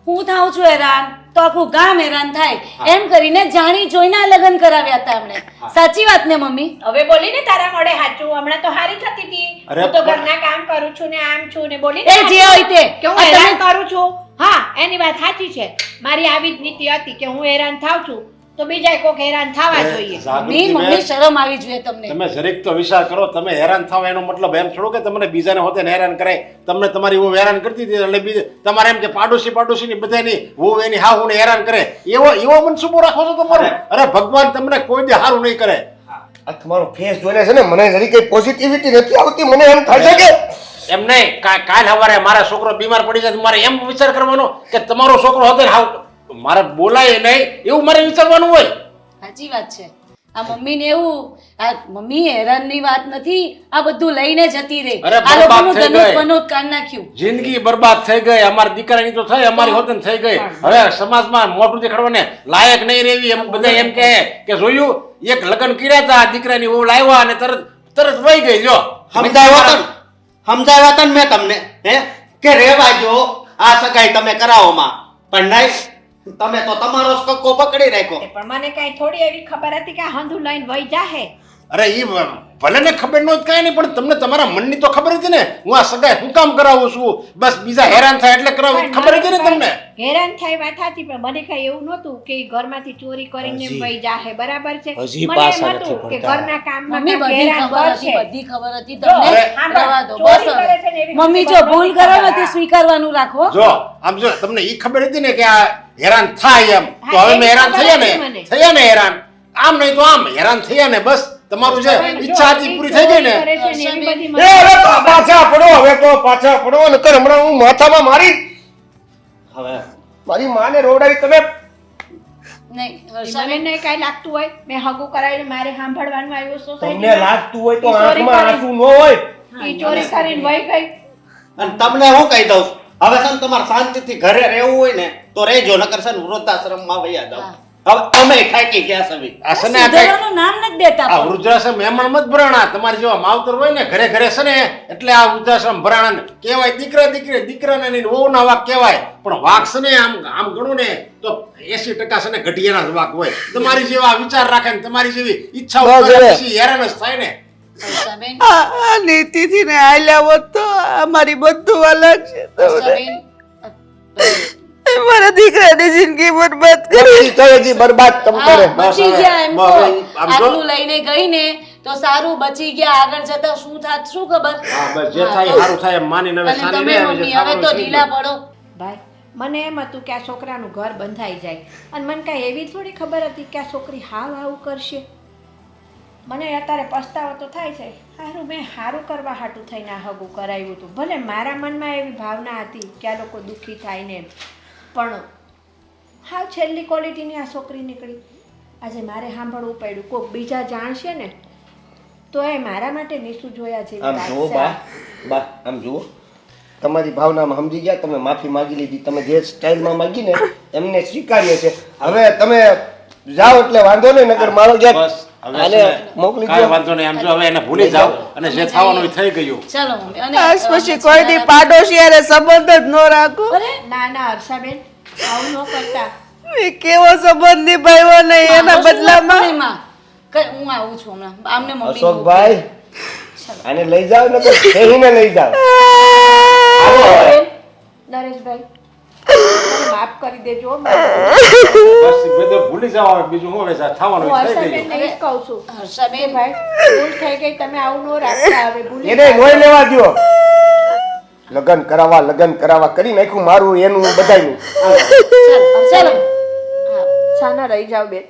હું થાઉં છું હેરાન તો આખું ગામ હેરાન થાય, એમ કરીને જાણી જોઈને આ લગ્ન કરાવ્યા હતા એમણે. સાચી વાત ને મમ્મી? હવે બોલી ને તારા મોઢે સાચું. હમણાં તો હારી થતી હતી, અરે હું તો પણ- ઘરના કામ કરું છું ને આમ છું ને બોલી એ જે હોય તે. કે હું હેરાન કરું છું. હા, એની વાત સાચી છે. મારી આવી જ નીતિ હતી કે હું હેરાન થાઉં છું તો બીજા કોક હેરાન થવા જોઈએ. મમ્મી શરમ આવી જોઈએ તમને. તમે જરીક તો વિચાર કરો. તમે હેરાન થાવ એનો મતલબ એમ થોડો કે તમને બીજાને હોતે હેરાન કરાય. તમને તમારી વહુ હેરાન કરતી હતી એટલે બીજે તમારે એમ કે પાડોશી ની બધાની વહુ એની હાહુને હેરાન કરે એવો મનસુબો રાખો છો તમારો? અરે ભગવાન તમને કોઈ દી હારું નહીં કરે. આ તમારો ફેસ જોઈને છે ને મને જરી કઈ પોઝિટિવિટી નથી આવતી. મને એમ થાય છે કે એમ નહીં કાલ સવારે મારા છોકરો બીમાર પડી જાય મારે એમ વિચાર કરવાનો કે તમારો છોકરો હોતે હાવ મારે બોલાય નહીં એવું મારે વિચારવાનું હોય. સાચી વાત છે. આ મમ્મીને એવું આ મમ્મી હેરાનની વાત નથી, આ બધું લઈને જતી રહી. અરે આ બરબાદ લોકોનું થઈ ધનુષ ગઈ. બનોત કાઢી નાખ્યું. જિંદગી બરબાદ થઈ ગઈ. અમારી દીકરાની તો થઈ, અમારી હોતન થઈ ગઈ. હવે સમાજમાં મોઢું દેખાડવાને લાયક નહીં રહેવી એમ બધા એમ કહે કે જોયું એક લગ્ન કર્યા હતા દીકરાની વહુ લાવ્યા અને તરત વહી ગઈ. જો સમજાવ્યા તને મેં તમને કે રેવા જો આ સગાઈ તમે કરાવોમાં, પણ નહીં તમે તો તમારો જ કક્કો પકડી રાખ્યો. પણ મને કઈ થોડી એવી ખબર હતી કે આ હંધું લઈને વહી જાહે. અરે ઈ ભલે ને ખબર ન હોય કાંઈ નહીં, પણ તમને તમારા મનની તો ખબર હતી ને હું આ સગાઈ શું કામ કરાવું છું, બસ બીજા હેરાન થાય એટલે કરાવું, ઈ ખબર હતી ને તમને. હેરાન થાય વાત હતી, પણ મને કઈ એવું નહોતું કે ઈ ઘરમાંથી ચોરી કરીને હજી- વહી જાહે, બરાબર છે. હજી મને પાછા એમ હતું નથી કે પડતા. ઘરના કામમાં મમ્મી કાંઈક બધી હેરાન ખબર કરશે. હતી, બધી ખબર હતી જો, તમને. સાંભળો, રહેવા દો, ચોરી બસ કરે છે ને એવી મમ્મી ખબર જો ભૂલ નથી કરો પડતા. નથી સ્વીકારવાનું રાખો. જો આમ જો તમને ઈ ખબર હતી ને કે આ હેરાન થાય એમ, તો હા, હવે એની મેં હેરાન ખબર થયા હતી ને મને. થયા ને હેરાન, આમ નહીં તો આમ હેરાન થયા ને, બસ તમારું જે પણ જો, ઈચ્છા હતી ઈ પૂરી થઈ ગઈ ને. ચોરી કરે છે ને એવી બધી એ મને હવે તો પાછા પડો, હવે તો પાછા પડો, નકર હમણાં હું માથામાં હવે મારી માને રોડાવી તમે. નહીં મને હર્ષાબેન, નહીં કાંઈ લાગતું હોય મેં હગું કરાવીને મારે સાંભળવાનું આવ્યું તમને સોસાયટીમાં. લાગતું હોય તો ઈ ચોરી આંખમાં કરી. આંસુ ન હોય. ઈ ચોરી કરીને વહી ગઈ. અને તમને હું કહી દઉં છું, હવે છે ને તમારે શાંતિથી ઘરે રહેવું હોય ને તો રહેજો, નકર છે ને વૃદ્ધાશ્રમમાં વયા જાઓ. હવે અમે થાકી ગયા છે. આ છે ને આ કાંઈ- સુધારવાનું નામ નથી દેતા આ પણ. વૃદ્ધાશ્રમ મહેમાન મત ભરાણા, તમારી જેવા માવતર હોય ને ઘરે ઘરે છે ને એટલે આ વૃદ્ધાશ્રમ ભરાણા ને કહેવાય. દીકરા દીકરી દીકરાને નહીં વહુના વાક કહેવાય, પણ વાક છે ને આમ આમ ગણો ને તો 80% છે ને ઘટિયાના જ વાક હોય. તમારી જેવા વિચાર રાખે ને તમારી જેવી ઈચ્છાઓ બસ કરે હવે. પછી હેરાન જ થાય ને. હર્ષાબેન, આ નીતિથી ને હાલ્યા હોત તો અમારી બધું અલગ છે. હર્ષાબેન, મારા દીકરાની જિંદગી બરબાદ કરી. બચી તો હજી બરબાદ તમ કરે. હા, બચી હવે, ગયા એમ બસ કહો. હવે આમ જો. આટલું લઈને ગઈ ને તો સારું, બચી ગયા. આગળ જતા શું થાત શું ખબર. હા બસ જે થાય તો- સારું થાય એમ માનીને હવે અને સારી તમે રહે, હવે જે મમ્મી હવે તો થવાનું થઈ ઢીલા ગયું. પડો. ભાઈ મને એમ હતું કે આ છોકરાનું ઘર બંધાઈ જાય, અને મને કાંઈ એવી થોડી ખબર હતી કે આ છોકરી હાવ આવું કરશે. મને અત્યારે પસ્તાવો તો થાય છે, સારું મેં સારું કરવા હાટું થઈને આ હગું કરાવ્યું હતું. ભલે મારા મનમાં એવી ભાવના હતી કે આ લોકો દુઃખી થાય ને એમ, પણ હાવ છેલ્લી ક્વોલિટીની આ છોકરી નીકળી. આજે મારે સાંભળવું પડ્યું, કોઈક બીજા જાણશે ને તો એ મારા માટે નીસું જોયા જેવી આમ વાત જુઓ છે. બા, બા આમ જુઓ, તમારી ભાવનામાં સમજી ગયા, તમે માફી માંગી લીધી, તમે જે સ્ટાઇલમાં માંગી ને એમને સ્વીકારીએ છે. હવે તમે જાઓ એટલે વાંધો નહીં, નગર મારો જે બસ હવે આને છે ને, મોકલી કાંઈ દો. વાંધો નહીં, આમ જો હવે એને ભૂલી જાઓ અને જે થવાનું એ થઈ ગયું. ચાલો મમ્મી. અને આજ પછી કોઈ દી પાડોશી હારે સંબંધ જ ન રાખો. અરે, ના ના હર્ષાબેન આવું ન કરતા. મેં કેવો સંબંધ નિભાવ્યો નહીં એના આમાં શું બદલામાં. વાત નહીં, માં. હું આવું છું હમણાં. આમને મમ્મી અશોકભાઈ આને લઈ જાઓ ને કહીને લઈ જાઓ. નરેશભાઈ મને માફ કરી દેજો. હું બસ બધું ભૂલી જાઓ હવે, બીજું હું હવે થવાનું એ થઈ હર્ષાબેન ગયું. ને જ કહું છું કે હર્ષાબેન, ભાઈ ભૂલ થઈ ગઈ, તમે આવું ન રાખતા. હવે ભૂલી એને જાઓ. નોય લેવા દ્યો. લગન કરાવવા કરી નાખ્યું મારું એનું બધાયનું. ચાલો. સાના રહી જાઓ બેન.